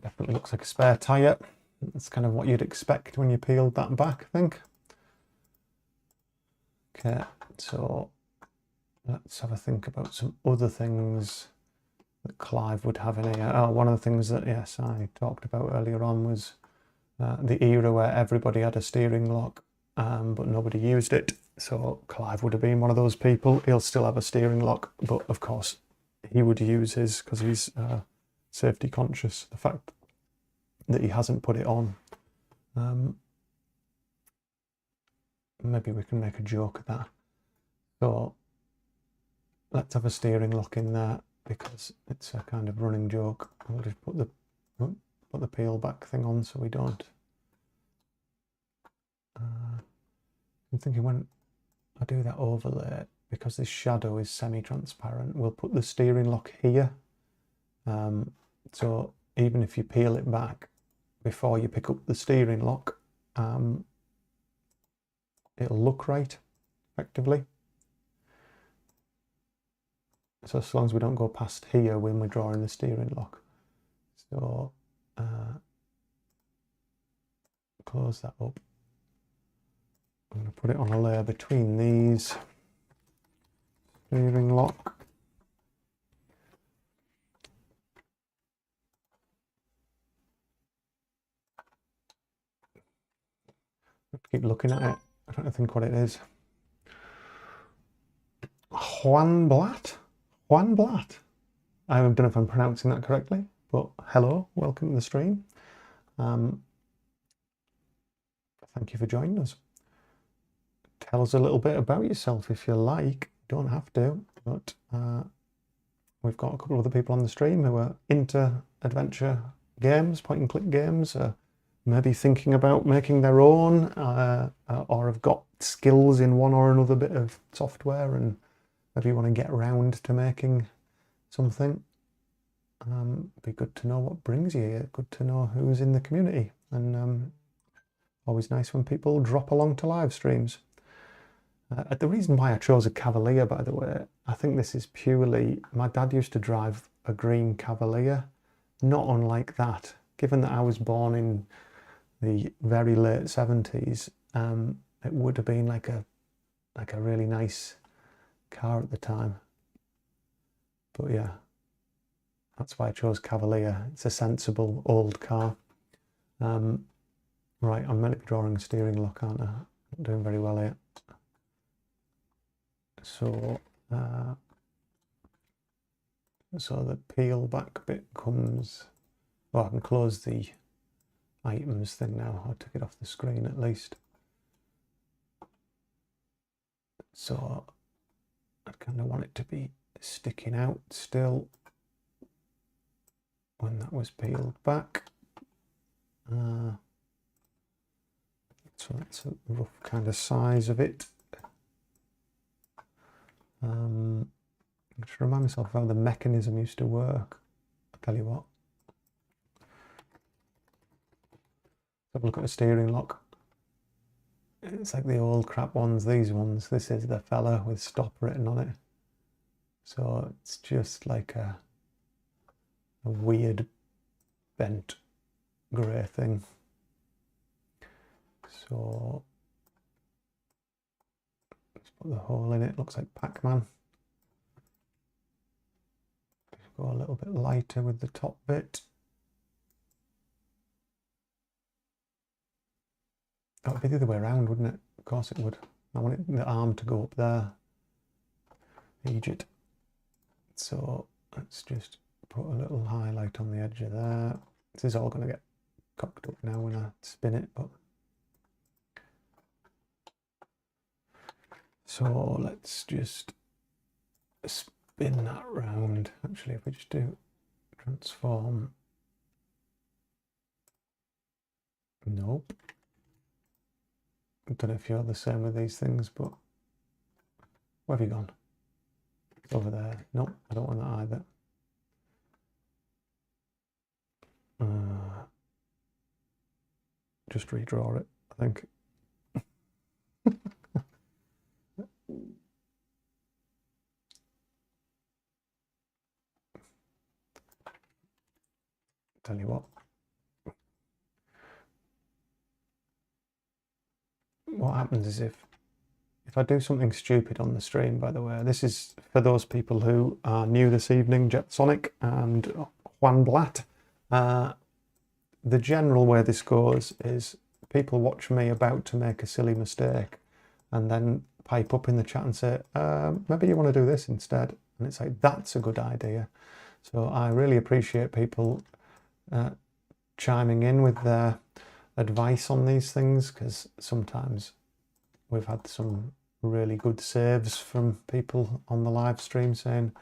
Definitely looks like a spare tyre. That's kind of what you'd expect when you peeled that back, I think. Okay, so let's have a think about some other things that Clive would have in here. Oh, one of the things that, yes, I talked about earlier on was the era where everybody had a steering lock, but nobody used it. So Clive would have been one of those people. He'll still have a steering lock, but of course he would use his because he's safety conscious. The fact that he hasn't put it on, maybe we can make a joke of that. So let's have a steering lock in there because it's a kind of running joke. We'll just put the peel back thing on so we don't. I'm thinking when I do that overlay, because this shadow is semi-transparent, we'll put the steering lock here. So even if you peel it back before you pick up the steering lock, it'll look right, effectively. So as long as we don't go past here when we're drawing the steering lock. So close that up. I'm going to put it on a layer between these. Steering lock. Keep looking at it. I don't think what it is. Juan Blatt? Juan Blatt? I don't know if I'm pronouncing that correctly, but hello, welcome to the stream. Thank you for joining us. Tell us a little bit about yourself if you like. Don't have to, But we've got a couple of other people on the stream who are into adventure games, point and click games, maybe thinking about making their own, or have got skills in one or another bit of software and maybe you want to get around to making something. Be good to know what brings you here, good to know who's in the community, and always nice when people drop along to live streams. The reason why I chose a Cavalier, by the way, I think this is purely, my dad used to drive a green Cavalier, not unlike that. Given that I was born in the very late 70s, it would have been like a really nice car at the time. But yeah, that's why I chose Cavalier. It's a sensible old car. Right, I'm meant to be drawing a steering lock, aren't I? Not doing very well here. So, so the peel back bit comes. Oh, I can close the items thing now. I took it off the screen at least. So I kind of want it to be sticking out still when that was peeled back. So that's a rough kind of size of it. I should remind myself how the mechanism used to work. I'll tell you what. Have a look at the steering lock. It's like the old crap ones, these ones. This is the fella with stop written on it. So it's just like a weird bent grey thing. So let's put the hole in it. Looks like Pac-Man. Go a little bit lighter with the top bit. That would be the other way around, wouldn't it? Of course it would. I want the arm to go up there. Egypt. So let's just put a little highlight on the edge of there. This is all going to get cocked up now when I spin it, but so let's just spin that round. Actually, if we just do transform. Nope. I don't know if you're the same with these things, but where have you gone? It's over there. Nope, I don't want that either. Just redraw it, I think. Tell you what happens is if I do something stupid on the stream, by the way, this is for those people who are new this evening, Jetsonic and Juan Blatt. The general way this goes is people watch me about to make a silly mistake and then pipe up in the chat and say, maybe you want to do this instead. And it's like, that's a good idea. So I really appreciate people chiming in with their advice on these things, because sometimes we've had some really good saves from people on the live stream saying,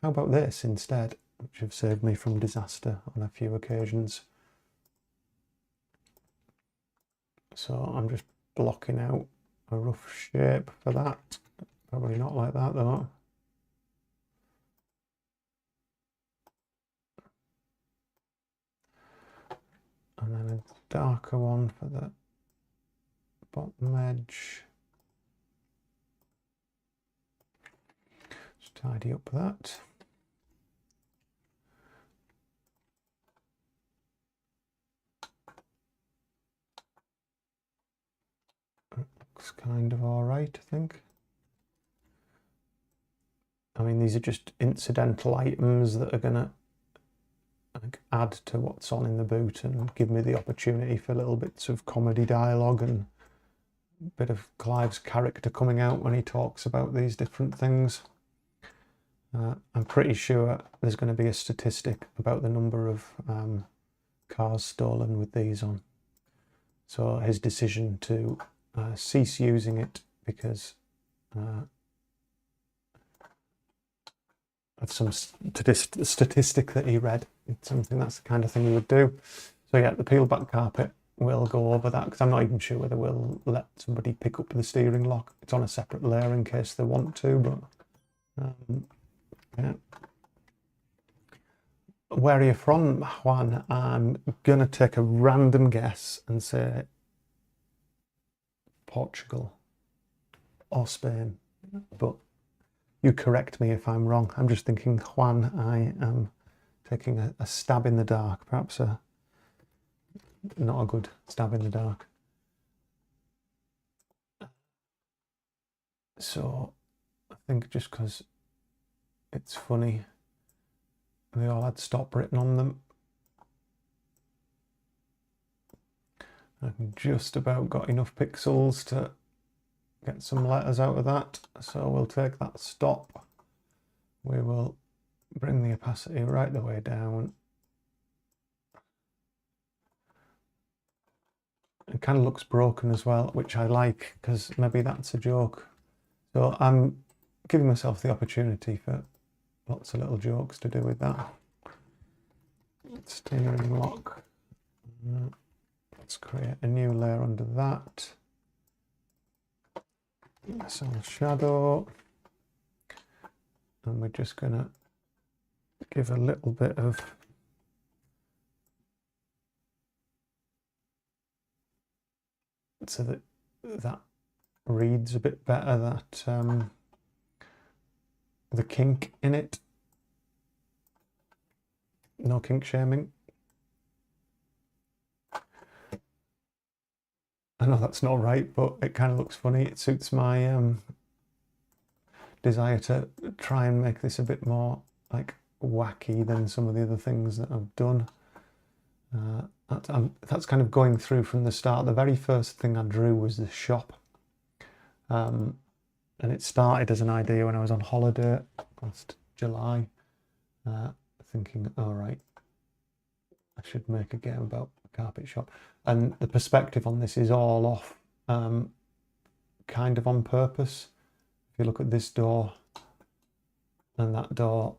how about this instead, which have saved me from disaster on a few occasions. So I'm just blocking out a rough shape for that. Probably not like that though. And then a darker one for the bottom edge. Just tidy up that. It looks kind of all right, I think. I mean, these are just incidental items that are going to add to what's on in the boot and give me the opportunity for little bits of comedy dialogue and a bit of Clive's character coming out when he talks about these different things. I'm pretty sure there's going to be a statistic about the number of cars stolen with these on. So his decision to cease using it because of some statistic that he read. It's something that's the kind of thing he would do. So yeah, the peel back carpet, we'll go over that because I'm not even sure whether we'll let somebody pick up the steering lock. It's on a separate layer in case they want to, but yeah. Where are you from, Juan? I'm gonna take a random guess and say Portugal or Spain, but you correct me if I'm wrong. I'm just thinking, Juan, I am taking a stab in the dark, perhaps not a good stab in the dark. So I think just because it's funny, they all had stop written on them. I've just about got enough pixels to get some letters out of that. So we'll take that stop. We will bring the opacity right the way down. It kind of looks broken as well, which I like because maybe that's a joke. So I'm giving myself the opportunity for lots of little jokes to do with that. Steering lock. Let's create a new layer under that. Some shadow. And we're just going to give a little bit of so that that reads a bit better, that the kink in it. No kink shaming. I know that's not right, but it kind of looks funny. It suits my desire to try and make this a bit more like wacky than some of the other things that I've done. That's kind of going through from the start. The very first thing I drew was the shop. And it started as an idea when I was on holiday last July, thinking, all right, I should make a game about a carpet shop. And the perspective on this is all off, kind of on purpose. If you look at this door and that door,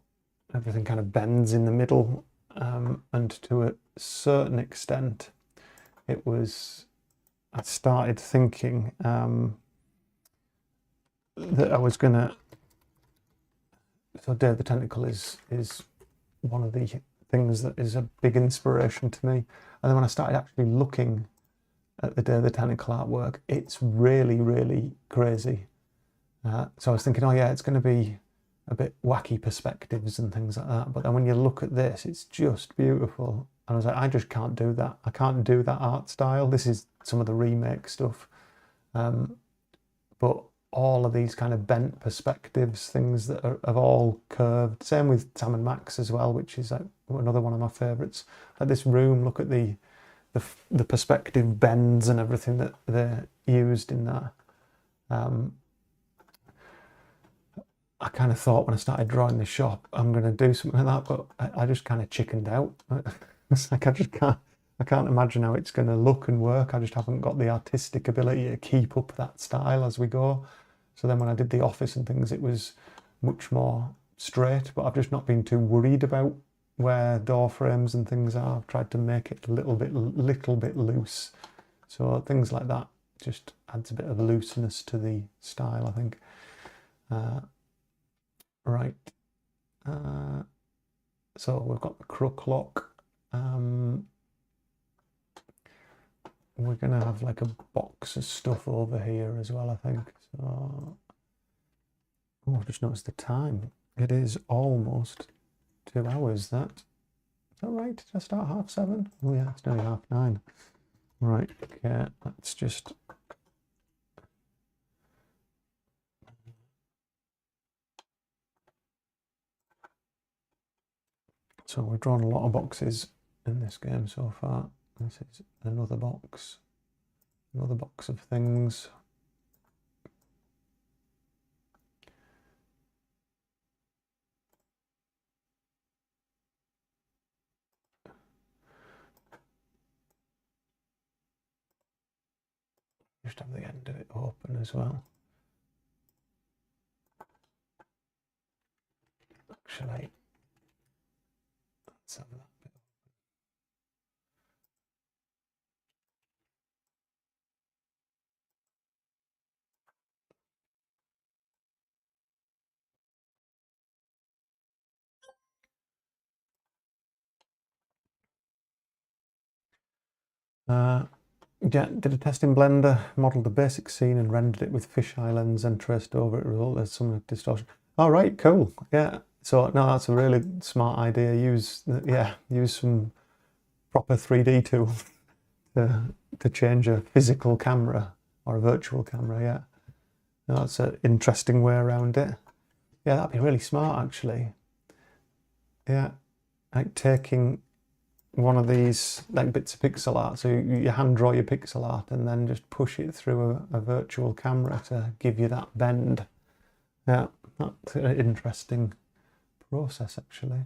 everything kind of bends in the middle, and to a certain extent, I started thinking that I was gonna. So Day of the Tentacle is one of the things that is a big inspiration to me. And then when I started actually looking at the Day of the Tentacle artwork, it's really, really crazy. So I was thinking, oh yeah, it's going to be a bit wacky perspectives and things like that. But then when you look at this, it's just beautiful. And I was like, I just can't do that. I can't do that art style. This is some of the remake stuff. But all of these kind of bent perspectives, things that have all curved. Same with Sam and Max as well, which is like another one of my favourites. Like this room, look at the perspective bends and everything that they used in that. I kind of thought when I started drawing the shop, I'm going to do something like that, but I just kind of chickened out. It's like I can't imagine how it's going to look and work. I just haven't got the artistic ability to keep up that style as we go. So then when I did the office and things, it was much more straight, but I've just not been too worried about where door frames and things are. I've tried to make it a little bit loose. So things like that just adds a bit of looseness to the style, I think. Right. So we've got the crook lock. We're going to have like a box of stuff over here as well, I think. So, oh, I've just noticed the time. It is almost 2 hours, that. Is that right? Did I start 7:30? Oh yeah, it's nearly 9:30. Right, okay, let's just... So we've drawn a lot of boxes in this game so far. This is another box of things. Just have the end of it open as well. actually. Let's have that bit. Yeah, did a test in Blender, modelled a basic scene and rendered it with fisheye lens and traced over it, result as some distortion. All right, cool. Yeah, so no, that's a really smart idea. Use some proper 3D tool to change a physical camera or a virtual camera. Yeah, no, that's an interesting way around it. Yeah, that'd be really smart actually. Yeah, like taking one of these like bits of pixel art, so you hand draw your pixel art and then just push it through a virtual camera to give you that bend. Yeah, that's an interesting process actually.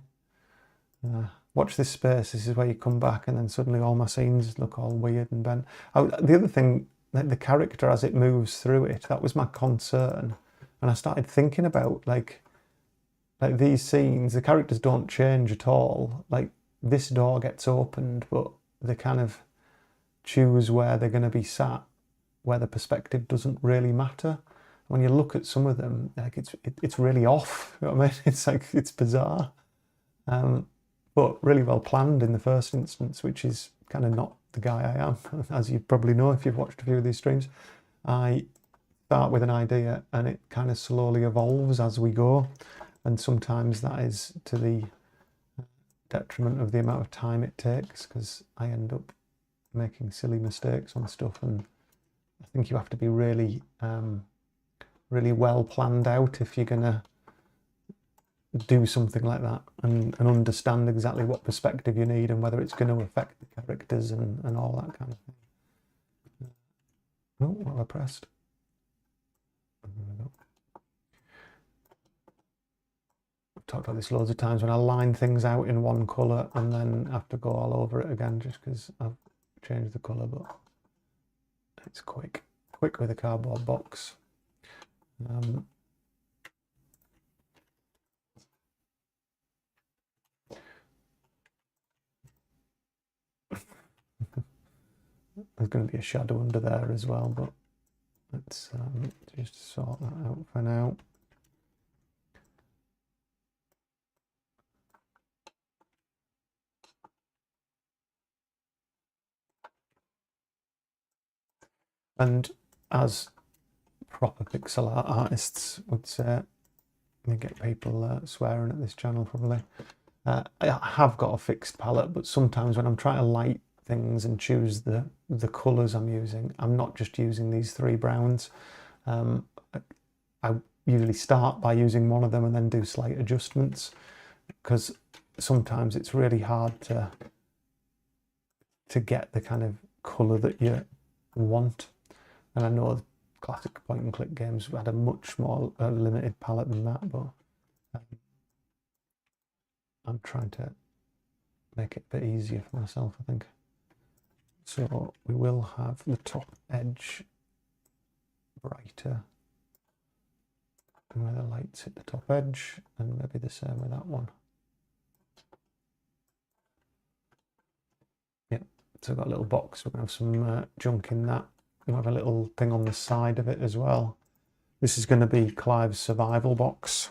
Watch this space. This is where you come back and then suddenly all my scenes look all weird and bent. The other thing, like the character as it moves through it, that was my concern, and I started thinking about like these scenes, the characters don't change at all. Like this door gets opened, but they kind of choose where they're going to be sat, where the perspective doesn't really matter. When you look at some of them, like it's really off. You know what I mean? It's like, it's bizarre, but really well planned in the first instance, which is kind of not the guy I am, as you probably know if you've watched a few of these streams. I start with an idea and it kind of slowly evolves as we go, and sometimes that is to the detriment of the amount of time it takes, because I end up making silly mistakes on stuff, and I think you have to be really really well planned out if you're gonna do something like that, and understand exactly what perspective you need and whether it's going to affect the characters and all that kind of thing. Oh, what have I pressed? There we go. I've talked about this loads of times, when I line things out in one colour and then have to go all over it again just because I've changed the colour, but it's quick with a cardboard box. There's going to be a shadow under there as well, but let's just sort that out for now. And as proper pixel art artists would say, you get people swearing at this channel probably. I have got a fixed palette, but sometimes when I'm trying to light things and choose the colours I'm using, I'm not just using these three browns. I usually start by using one of them and then do slight adjustments, because sometimes it's really hard to get the kind of colour that you want. And I know classic point and click games had a much more limited palette than that, but I'm trying to make it a bit easier for myself, I think. So we will have the top edge brighter, and where the lights hit the top edge, and maybe the same with that one. Yeah, so I've got a little box. We're going to have some junk in that. We'll have a little thing on the side of it as well. This is going to be Clive's survival box,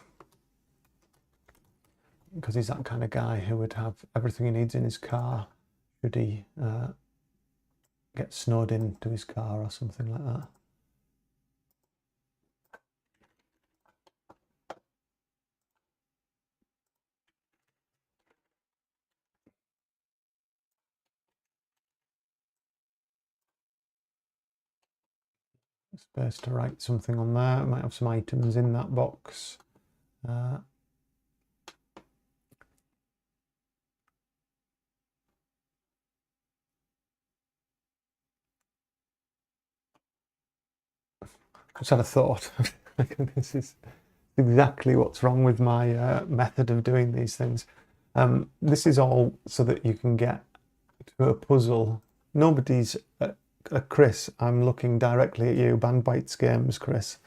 because he's that kind of guy who would have everything he needs in his car should he get snowed into his car or something like that. Space to write something on there. I might have some items in that box. Just had a thought. This is exactly what's wrong with my method of doing these things. This is all so that you can get to a puzzle. Nobody's Chris, I'm looking directly at you, Bandbites Games, Chris.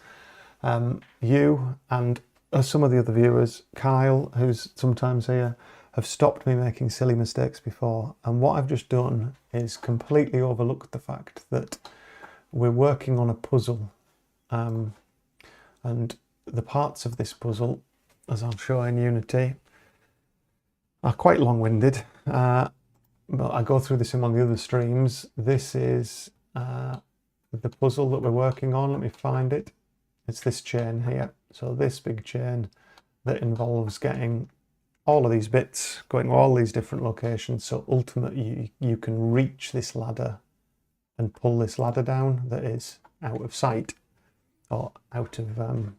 You and as some of the other viewers, Kyle, who's sometimes here, have stopped me making silly mistakes before. And what I've just done is completely overlooked the fact that we're working on a puzzle. And the parts of this puzzle, as I'll show in Unity, are quite long-winded. But I go through this in one of the other streams. This is the puzzle that we're working on. Let me find it. It's this chain here. So this big chain that involves getting all of these bits going to all these different locations. So ultimately you can reach this ladder and pull this ladder down that is out of sight, or out of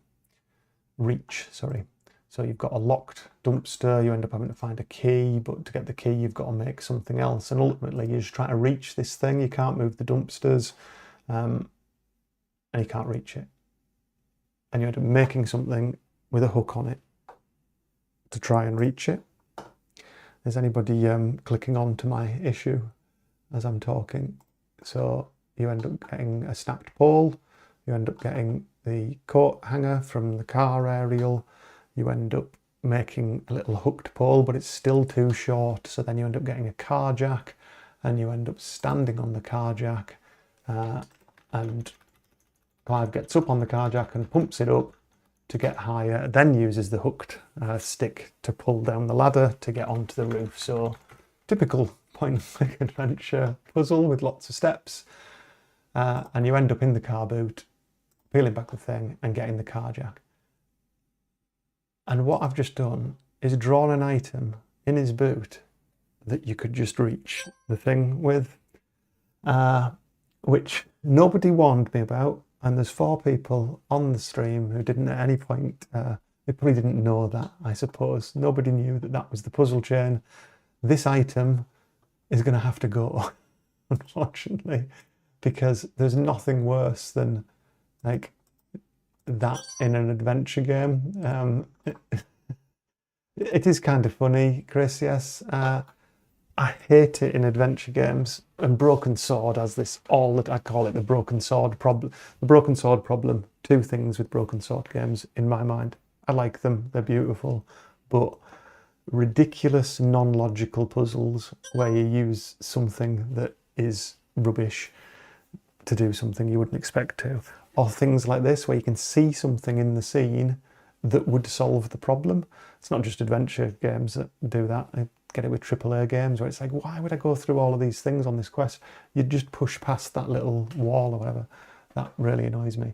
reach, sorry. So you've got a locked dumpster, you end up having to find a key, but to get the key you've got to make something else, and ultimately you're just trying to reach this thing. You can't move the dumpsters, and you can't reach it. And you end up making something with a hook on it to try and reach it. Is anybody clicking on to my issue as I'm talking? So you end up getting a snapped pole, you end up getting the coat hanger from the car aerial, you end up making a little hooked pole, but it's still too short, so then you end up getting a car jack, and you end up standing on the car jack, and Clive gets up on the car jack and pumps it up to get higher, then uses the hooked stick to pull down the ladder to get onto the roof. So typical point-and-click adventure puzzle with lots of steps, and you end up in the car boot, peeling back the thing and getting the car jack. And what I've just done is drawn an item in his boot that you could just reach the thing with, which nobody warned me about. And there's 4 people on the stream who didn't at any point, they probably didn't know that, I suppose. Nobody knew that that was the puzzle chain. This item is going to have to go, unfortunately, because there's nothing worse than like that in an adventure game. It is kind of funny, Chris, yes. I hate it in adventure games, and Broken Sword has this I call it the Broken Sword problem. The Broken Sword problem, 2 things with Broken Sword games in my mind. I like them, they're beautiful, but ridiculous non-logical puzzles where you use something that is rubbish to do something you wouldn't expect to, or things like this where you can see something in the scene that would solve the problem. It's not just adventure games that do that. I get it with AAA games where it's like, why would I go through all of these things on this quest? You'd just push past that little wall or whatever. That really annoys me.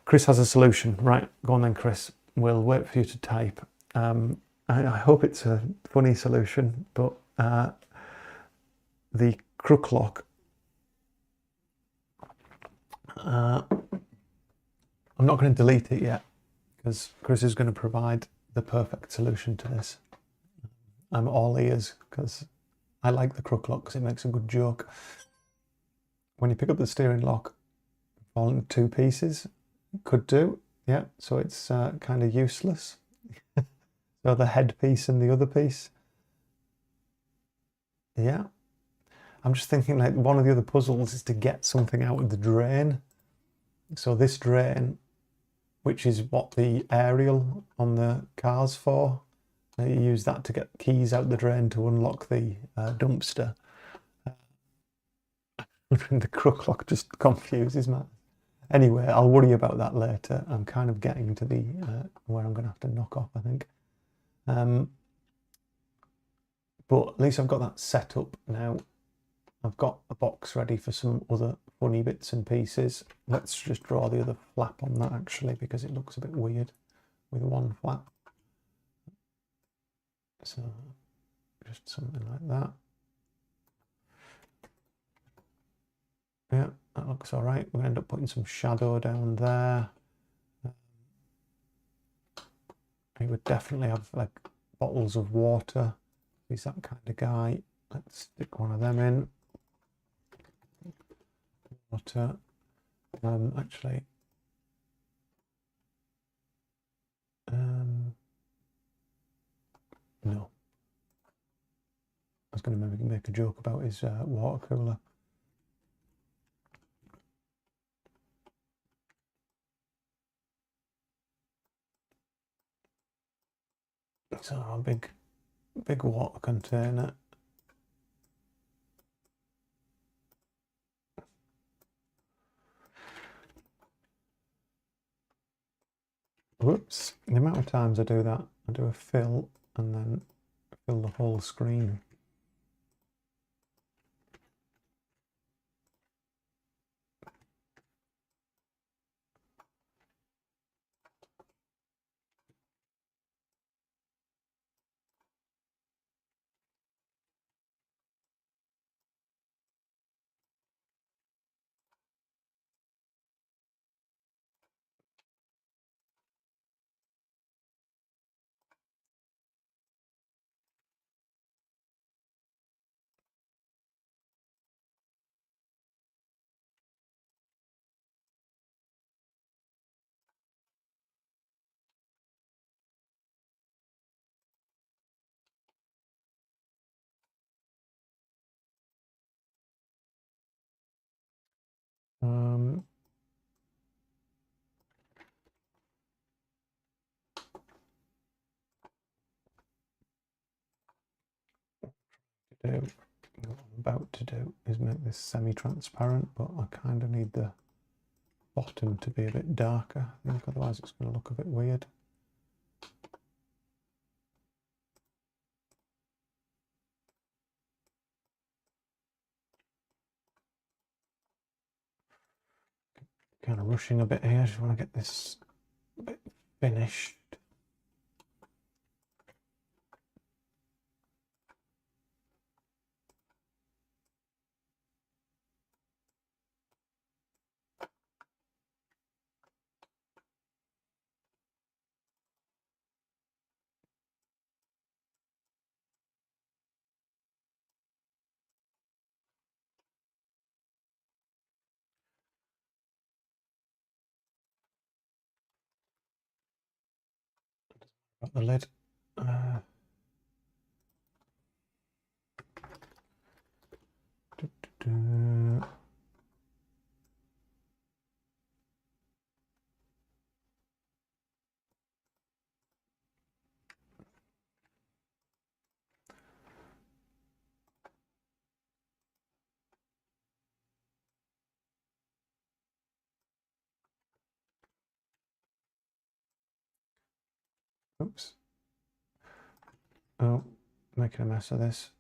Chris has a solution. Right, go on then, Chris. We'll wait for you to type. I hope it's a funny solution, but the crook lock, I'm not going to delete it yet because Chris is going to provide the perfect solution to this. I'm all ears because I like the crook lock because it makes a good joke. When you pick up the steering lock, fall into 2 pieces, could do, yeah, so it's kind of useless. So the head piece and the other piece, yeah. I'm just thinking like one of the other puzzles is to get something out of the drain. So this drain, which is what the aerial on the car's for, you use that to get keys out the drain to unlock the dumpster. The crook lock just confuses me. Anyway, I'll worry about that later. I'm kind of getting to the where I'm going to have to knock off, I think. But at least I've got that set up now. I've got a box ready for some other funny bits and pieces. Let's just draw the other flap on that actually, because it looks a bit weird with one flap. So just something like that. Yeah, that looks all right. We'll end up putting some shadow down there. He would definitely have like bottles of water. He's that kind of guy. Let's stick one of them in. Water. Actually, no. I was going to maybe make a joke about his water cooler. So a big water container. Whoops, the amount of times I do that, I do a fill and then fill the whole screen. What I'm about to do is make this semi-transparent, but I kind of need the bottom to be a bit darker, I think, otherwise it's going to look a bit weird. Kind of rushing a bit here, I just want to get this bit finished. Got the lid. Oops. Oh, making a mess of this.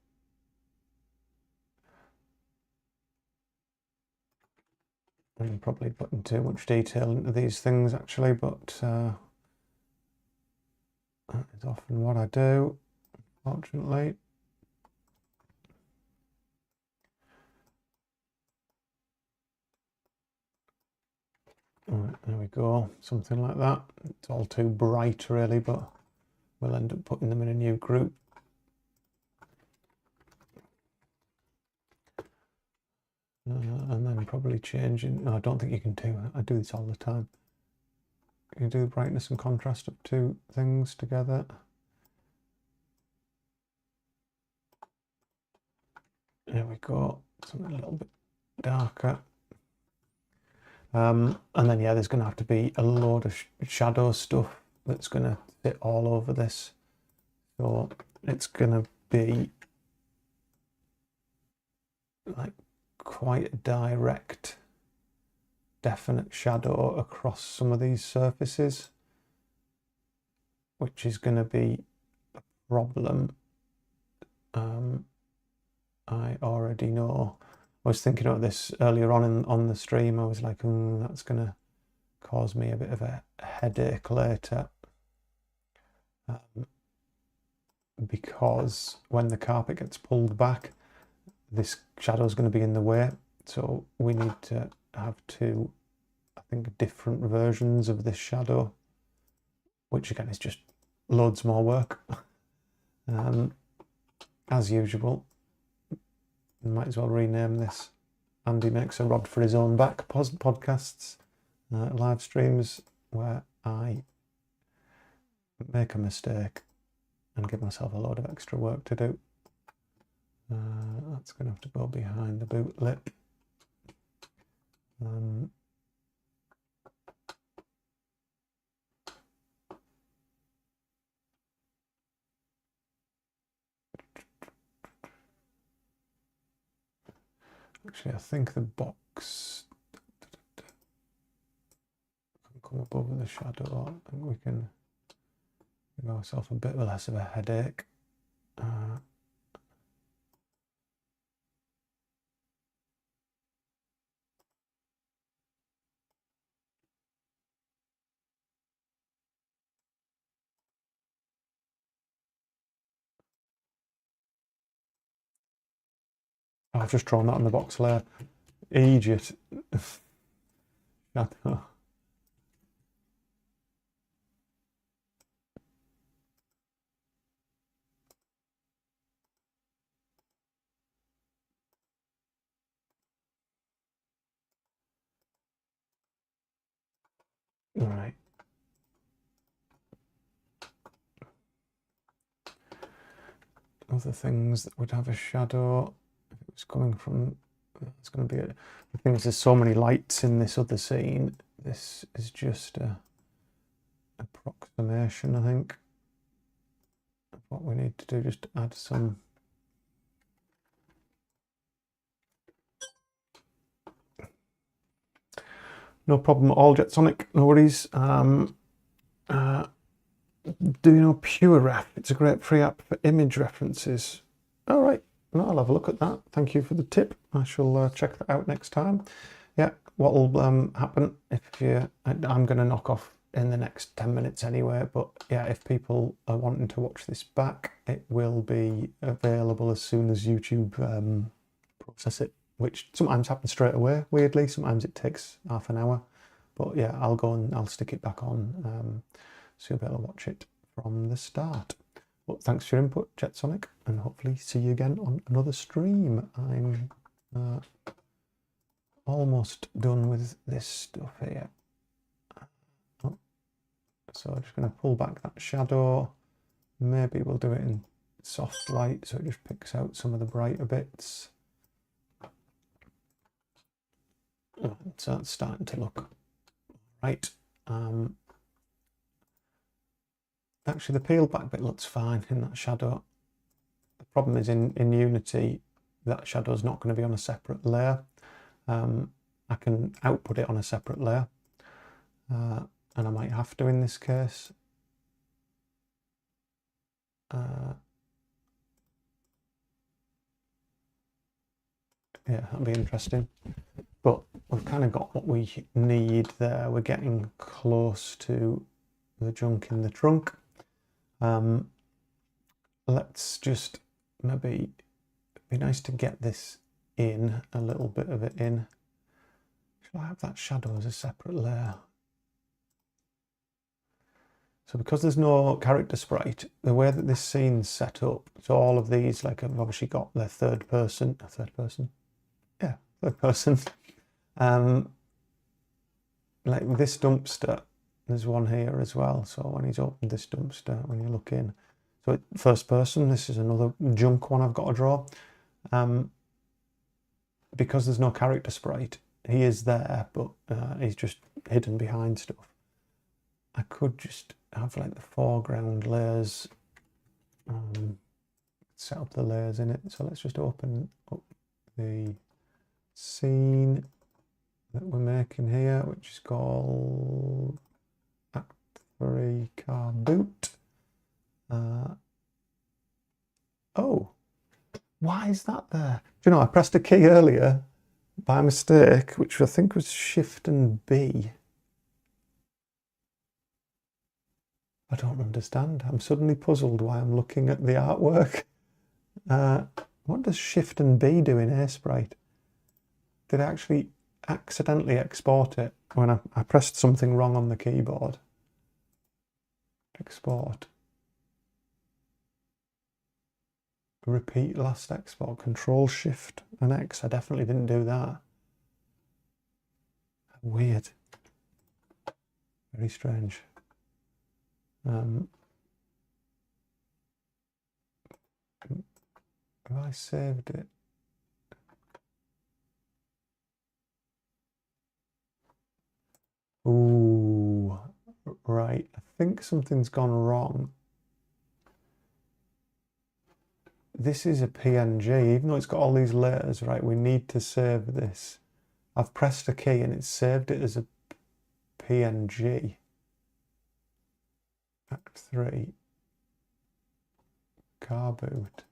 I'm probably putting too much detail into these things actually, but that is often what I do, fortunately. Right, there we go, something like that. It's all too bright really, but we'll end up putting them in a new group. And then probably changing, no, I don't think you can do it. I do this all the time. You can do brightness and contrast of two things together. There we go, something a little bit darker. And then yeah, there's going to have to be a load of shadow stuff that's going to fit all over this. So it's going to be like quite a direct, definite shadow across some of these surfaces, which is going to be a problem. I already know. I was thinking of this earlier on the stream. I was like, that's going to cause me a bit of a headache later. Because when the carpet gets pulled back, this shadow is going to be in the way. So we need to have two, I think, different versions of this shadow, which again is just loads more work. As usual, might as well rename this Andy Makes a Rod for His Own Back podcasts, live streams where I make a mistake and give myself a load of extra work to do. That's going to have to go behind the boot lip. Actually, I think the box can come above the shadow. I think we can give ourselves a bit less of a headache. I've just drawn that on the box layer. Idiot. Shadow. All right. Other things that would have a shadow, if it was coming from, it's going to be the thing is there's so many lights in this other scene. This is just a approximation, I think, of what we need to do. Just add some. No problem at all, Jetsonic. No worries. Do you know PureRef? It's a great free app for image references. All right, well, I'll have a look at that. Thank you for the tip. I shall check that out next time. Yeah, what will happen if you... I'm going to knock off in the next 10 minutes anyway, but yeah, if people are wanting to watch this back, it will be available as soon as YouTube process it, which sometimes happens straight away, weirdly. Sometimes it takes half an hour. But yeah, I'll go and I'll stick it back on. So you'll be able to watch it from the start. Well, thanks for your input, Jetsonic, and hopefully see you again on another stream. I'm almost done with this stuff here. Oh, so I'm just going to pull back that shadow. Maybe we'll do it in soft light so it just picks out some of the brighter bits. So that's starting to look right. Actually, the peeled back bit looks fine in that shadow. The problem is in Unity, that shadow is not going to be on a separate layer. I can output it on a separate layer, and I might have to in this case. Yeah, that'll be interesting. But we've kind of got what we need there. We're getting close to the junk in the trunk. Let's just maybe, it'd be nice to get this in, a little bit of it in. Shall I have that shadow as a separate layer? So because there's no character sprite, the way that this scene's set up, so all of these, like I've obviously got the third person. Like this dumpster, there's one here as well. So when he's opened this dumpster, when you look in, so first person, this is another junk one I've got to draw. Because there's no character sprite, he is there, but he's just hidden behind stuff. I could just have like the foreground layers, set up the layers in it. So let's just open up the scene that we're making here, which is called Act 3 Car Boot. Oh, why is that there? Do you know, I pressed a key earlier by mistake, which I think was Shift and B. I don't understand. I'm suddenly puzzled why I'm looking at the artwork. What does Shift and B do in Airsprite? Did I actually accidentally export it when I pressed something wrong on the keyboard? Export. Repeat last export. Control Shift and X. I definitely didn't do that. Weird. Very strange. Have I saved it? Ooh, right. I think something's gone wrong. this is a PNG, even though it's got all these layers, right? We need to save this. I've pressed a key and it's saved it as a PNG. Act 3. Car boot.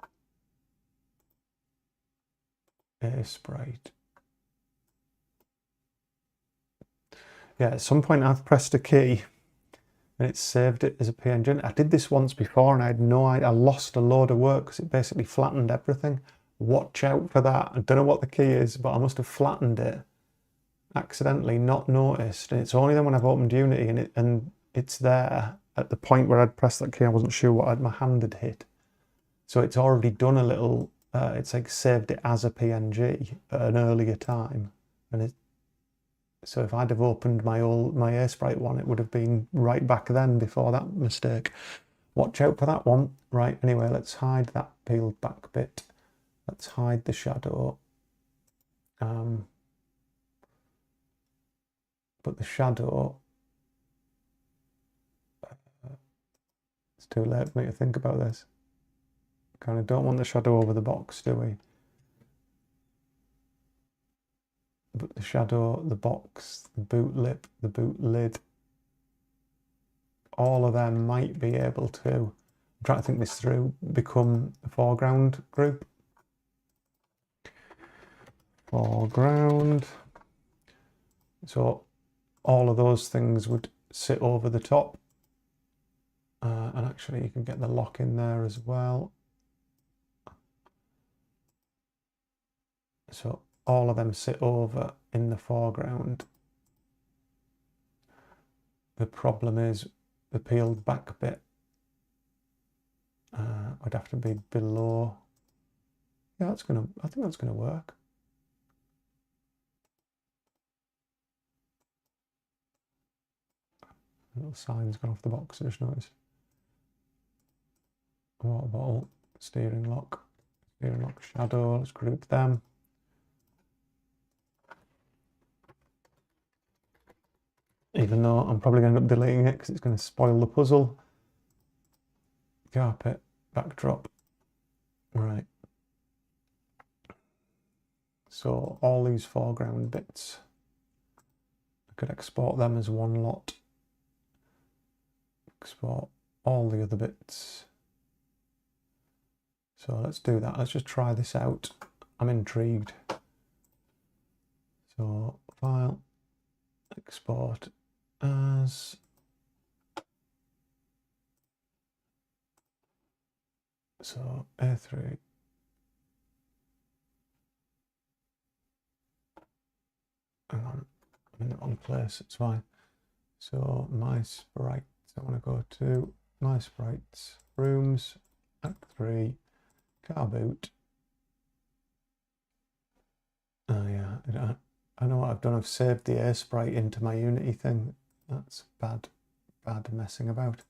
Air sprite. Yeah, at some point I've pressed a key and it saved it as a PNG. I did this once before and I had no idea. I lost a load of work because it basically flattened everything. Watch out for that. I don't know what the key is, but I must have flattened it accidentally, not noticed. And it's only then when I've opened Unity and it's there at the point where I'd pressed that key, I wasn't sure what my hand had hit. So it's already done a little, it's like saved it as a PNG at an earlier time. And so if I'd have opened my Air Sprite one, it would have been right back then before that mistake. Watch out for that one. Right, anyway, let's hide that peeled back bit. Let's hide the shadow. But the shadow, it's too late for me to think about this. Kind of don't want the shadow over the box, do we? But the shadow, the box, the boot lip, the boot lid, all of them might be able to, I'm trying to think this through, become a foreground group. Foreground. So all of those things would sit over the top. And actually you can get the lock in there as well. So all of them sit over in the foreground. The problem is the peeled back bit would have to be below. Yeah, I think that's gonna work. A little sign's gone off the box, I just noticed. Water bottle, steering lock shadow, let's group them. Even though I'm probably going to end up deleting it because it's going to spoil the puzzle. Carpet, backdrop. Right. So all these foreground bits, I could export them as one lot. Export all the other bits. So let's do that. Let's just try this out. I'm intrigued. So file, export as, so A3. Hang on, I'm in the wrong place, it's fine. So my sprites, I want to go to my sprites, rooms, Act 3, car boot. Oh yeah, I know what I've done. I've saved the Air Sprite into my Unity thing. That's bad messing about.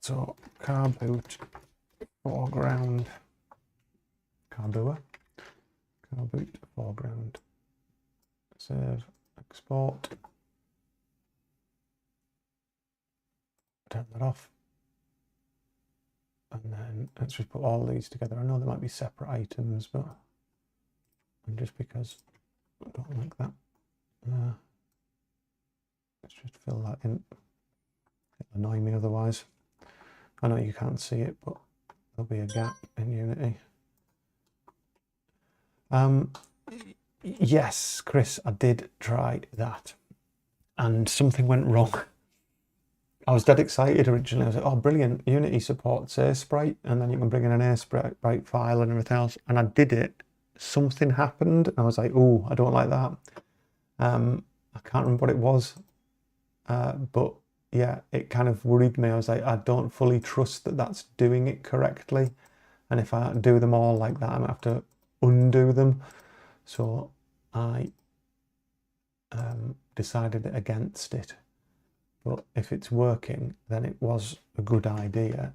So car boot, foreground, car boot, foreground. Save, export. Turn that off. And then let's just put all these together. I know there might be separate items, but just because I don't like that. Let's just fill that in. It'll annoy me otherwise. I know you can't see it, but there'll be a gap in Unity. Yes, Chris, I did try that and something went wrong. I was dead excited originally. I was like, oh, brilliant, Unity supports Air Sprite, and then you can bring in an Air Sprite file and everything else. And I did it. Something happened, and I was like, oh, I don't like that. I can't remember what it was, but yeah, it kind of worried me. I was like, I don't fully trust that that's doing it correctly. And if I do them all like that, I might have to undo them. So I decided against it. But if it's working, then it was a good idea.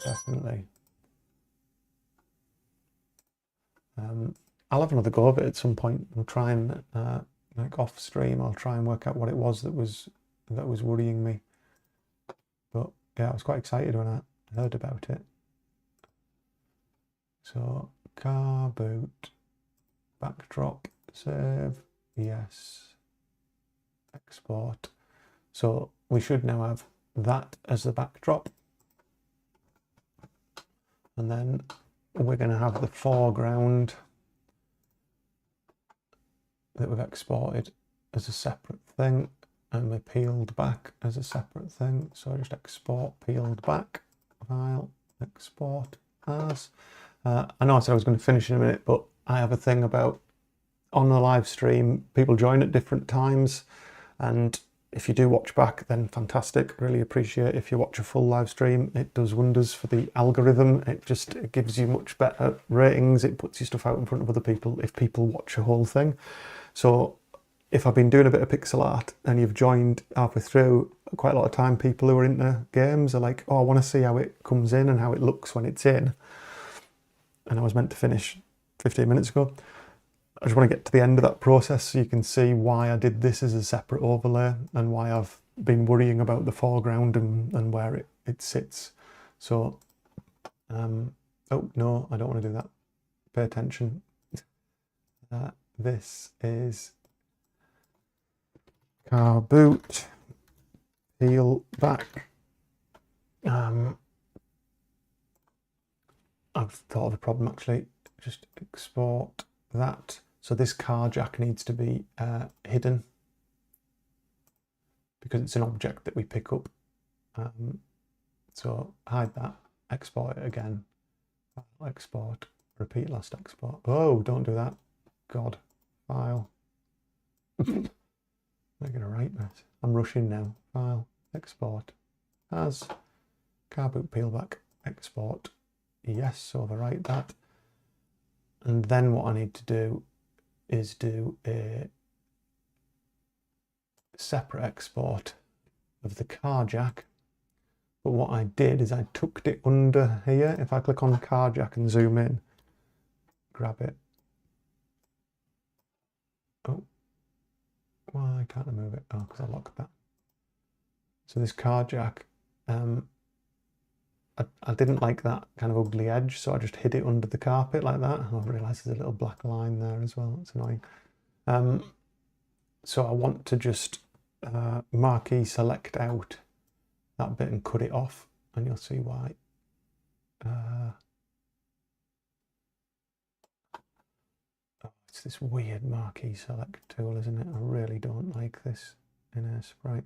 Definitely. I'll have another go of it at some point. I'll try and like off stream, I'll try and work out what it was that was worrying me. But yeah, I was quite excited when heard about it. So car boot, backdrop, save, yes, export. So we should now have that as the backdrop. And then we're going to have the foreground that we've exported as a separate thing, and we're peeled back as a separate thing. So I just export peeled back, file, export as. I know I said I was going to finish in a minute, but I have a thing about on the live stream, people join at different times, and if you do watch back, then fantastic. Really appreciate if you watch a full live stream. It does wonders for the algorithm. It gives you much better ratings. It puts your stuff out in front of other people if people watch a whole thing. So if I've been doing a bit of pixel art and you've joined halfway through, quite a lot of time people who are into games are like, oh, I want to see how it comes in and how it looks when it's in. And I was meant to finish 15 minutes ago. I just want to get to the end of that process so you can see why I did this as a separate overlay and why I've been worrying about the foreground and where it sits. So, oh no, I don't want to do that. Pay attention. This is car boot, peel back. I've thought of a problem actually. Just export that. So this car jack needs to be hidden because it's an object that we pick up. So hide that, export it again, export, repeat last export. Oh, don't do that. God, file. I'm going to write this. I'm rushing now. File, export, as, car boot peel back, export. Yes, overwrite that. And then what I need to do is do a separate export of the car jack. But what I did is I tucked it under here. If I click on the car jack and zoom in, grab it. Oh, why can't I move it? Oh, because I locked that. So this car jack, I didn't like that kind of ugly edge, so I just hid it under the carpet like that. I realised there's a little black line there as well. It's annoying. So I want to just marquee select out that bit and cut it off, and you'll see why. Oh, it's this weird marquee select tool, isn't it? I really don't like this in Airsprite.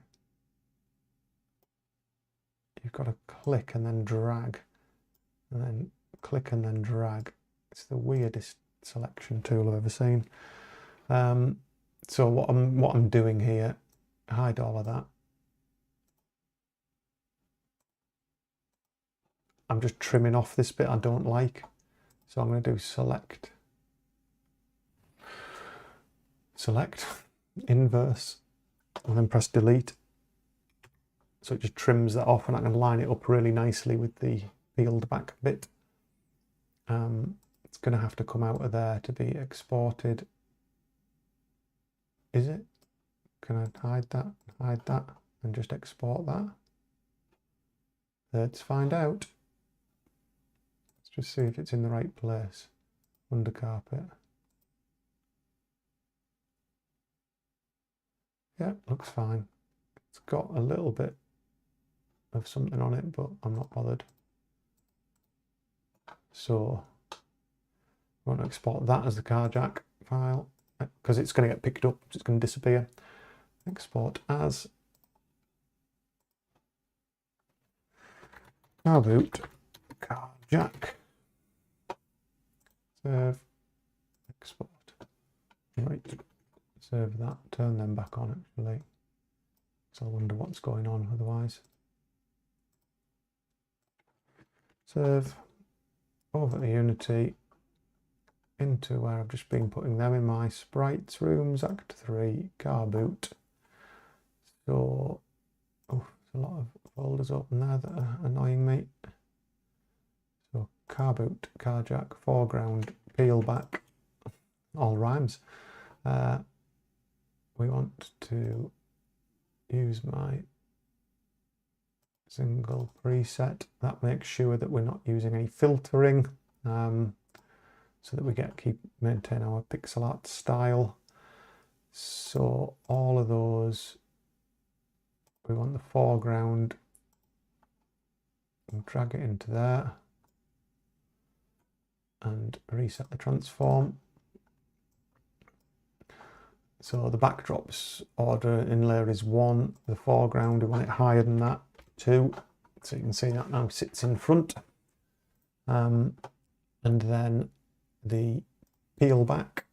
You've got to click and then drag, and then click and then drag. It's the weirdest selection tool I've ever seen. So what I'm doing here, hide all of that. I'm just trimming off this bit I don't like. So I'm going to do select, inverse, and then press delete. So it just trims that off, and I can line it up really nicely with the peeled back bit. It's going to have to come out of there to be exported. Is it? Can I hide that, and just export that? Let's find out. Let's just see if it's in the right place. Under carpet. Yeah, looks fine. It's got a little bit of something on it, but I'm not bothered. So I want to export that as the car jack file because it's going to get picked up, it's going to disappear. Export as car boot, car jack, save, export. Right, save that, turn them back on actually. So I wonder what's going on otherwise. Save, over to Unity, into where I've just been putting them in my sprites rooms, Act 3, car boot. So, oh, there's a lot of folders open there that are annoying me. So, car boot, car jack, foreground, peel back, all rhymes. We want to use my single preset. That makes sure that we're not using any filtering, so that we maintain our pixel art style. So all of those, we want the foreground, and drag it into there and reset the transform. So the backdrops order in layer is 1, the foreground we want it higher than that, 2. So you can see that now sits in front. And then the peel back,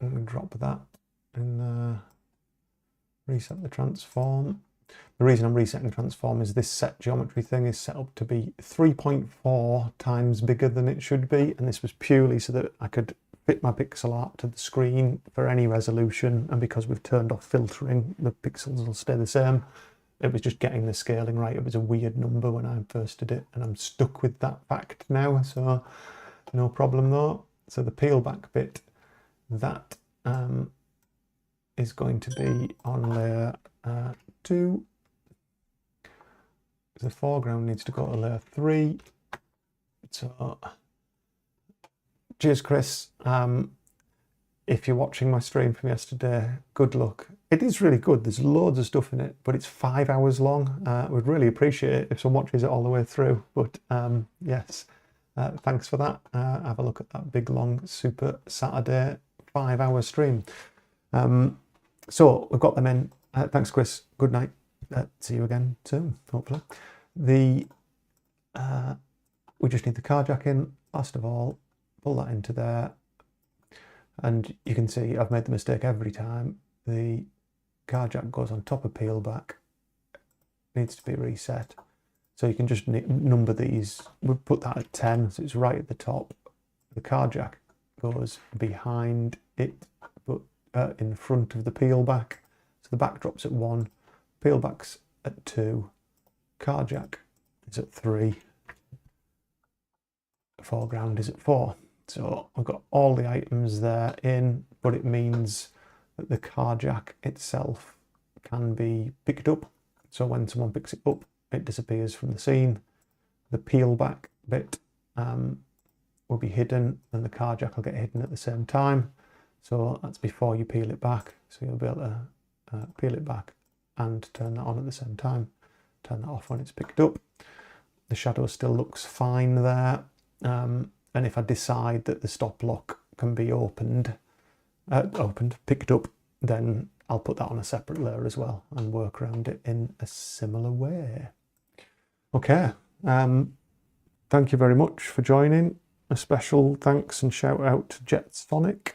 I'm going to drop that in there, reset the transform. The reason I'm resetting the transform is this set geometry thing is set up to be 3.4 times bigger than it should be, and this was purely so that I could fit my pixel art to the screen for any resolution, and because we've turned off filtering, the pixels will stay the same. It was just getting the scaling right. It was a weird number when I first did it, and I'm stuck with that fact now, so no problem though. So the peel back bit, that is going to be on layer 2. The foreground needs to go to layer 3. So cheers, Chris. If you're watching my stream from yesterday, good luck. It is really good. There's loads of stuff in it, but it's 5 hours long. We'd really appreciate it if someone watches it all the way through. But yes, thanks for that. Have a look at that big, long, super Saturday 5-hour stream. So we've got them in. Thanks, Chris. Good night. See you again soon, hopefully. We just need the car jack in. Last of all, pull that into there. And you can see I've made the mistake every time. The car jack goes on top of peel back, needs to be reset. So you can just number these. We'll put that at 10, so it's right at the top. The car jack goes behind it, but in front of the peel back. So the backdrop's at 1, peel back's at 2, car jack is at 3, the foreground is at 4. So I've got all the items there in, but it means that the car jack itself can be picked up. So when someone picks it up, it disappears from the scene. The peel back bit will be hidden, and the car jack will get hidden at the same time. So that's before you peel it back. So you'll be able to peel it back and turn that on at the same time. Turn that off when it's picked up. The shadow still looks fine there. And if I decide that the stop lock can be picked up, then I'll put that on a separate layer as well and work around it in a similar way. Okay, thank you very much for joining. A special thanks and shout out to Jets Phonic,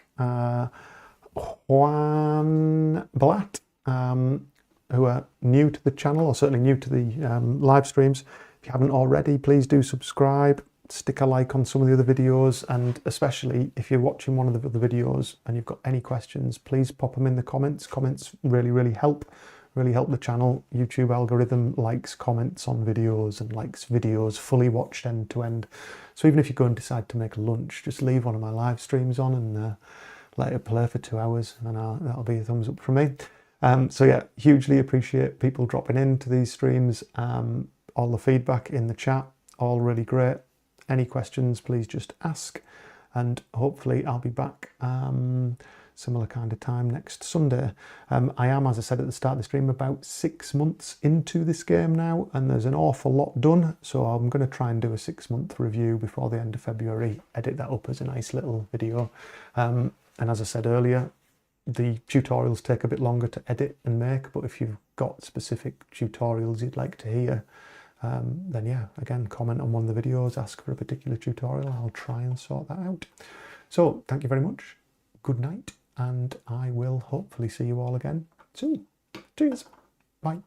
Juan Blatt, who are new to the channel, or certainly new to the live streams. If you haven't already, please do subscribe. Stick a like on some of the other videos, and especially if you're watching one of the other videos and you've got any questions, please pop them in the comments. Comments really help the channel. YouTube algorithm likes comments on videos and likes videos fully watched end to end. So even if you go and decide to make a lunch, just leave one of my live streams on and let it play for 2 hours, and that'll be a thumbs up from me. So yeah, hugely appreciate people dropping into these streams. All the feedback in the chat, all really great. Any questions, please just ask, and hopefully I'll be back similar kind of time next Sunday. I am, as I said at the start of the stream, about 6 months into this game now, and there's an awful lot done, so I'm going to try and do a 6-month review before the end of February, edit that up as a nice little video. And as I said earlier, the tutorials take a bit longer to edit and make, but if you've got specific tutorials you'd like to hear, then yeah, again, comment on one of the videos, ask for a particular tutorial, I'll try and sort that out. So thank you very much, good night, and I will hopefully see you all again soon. Cheers, bye.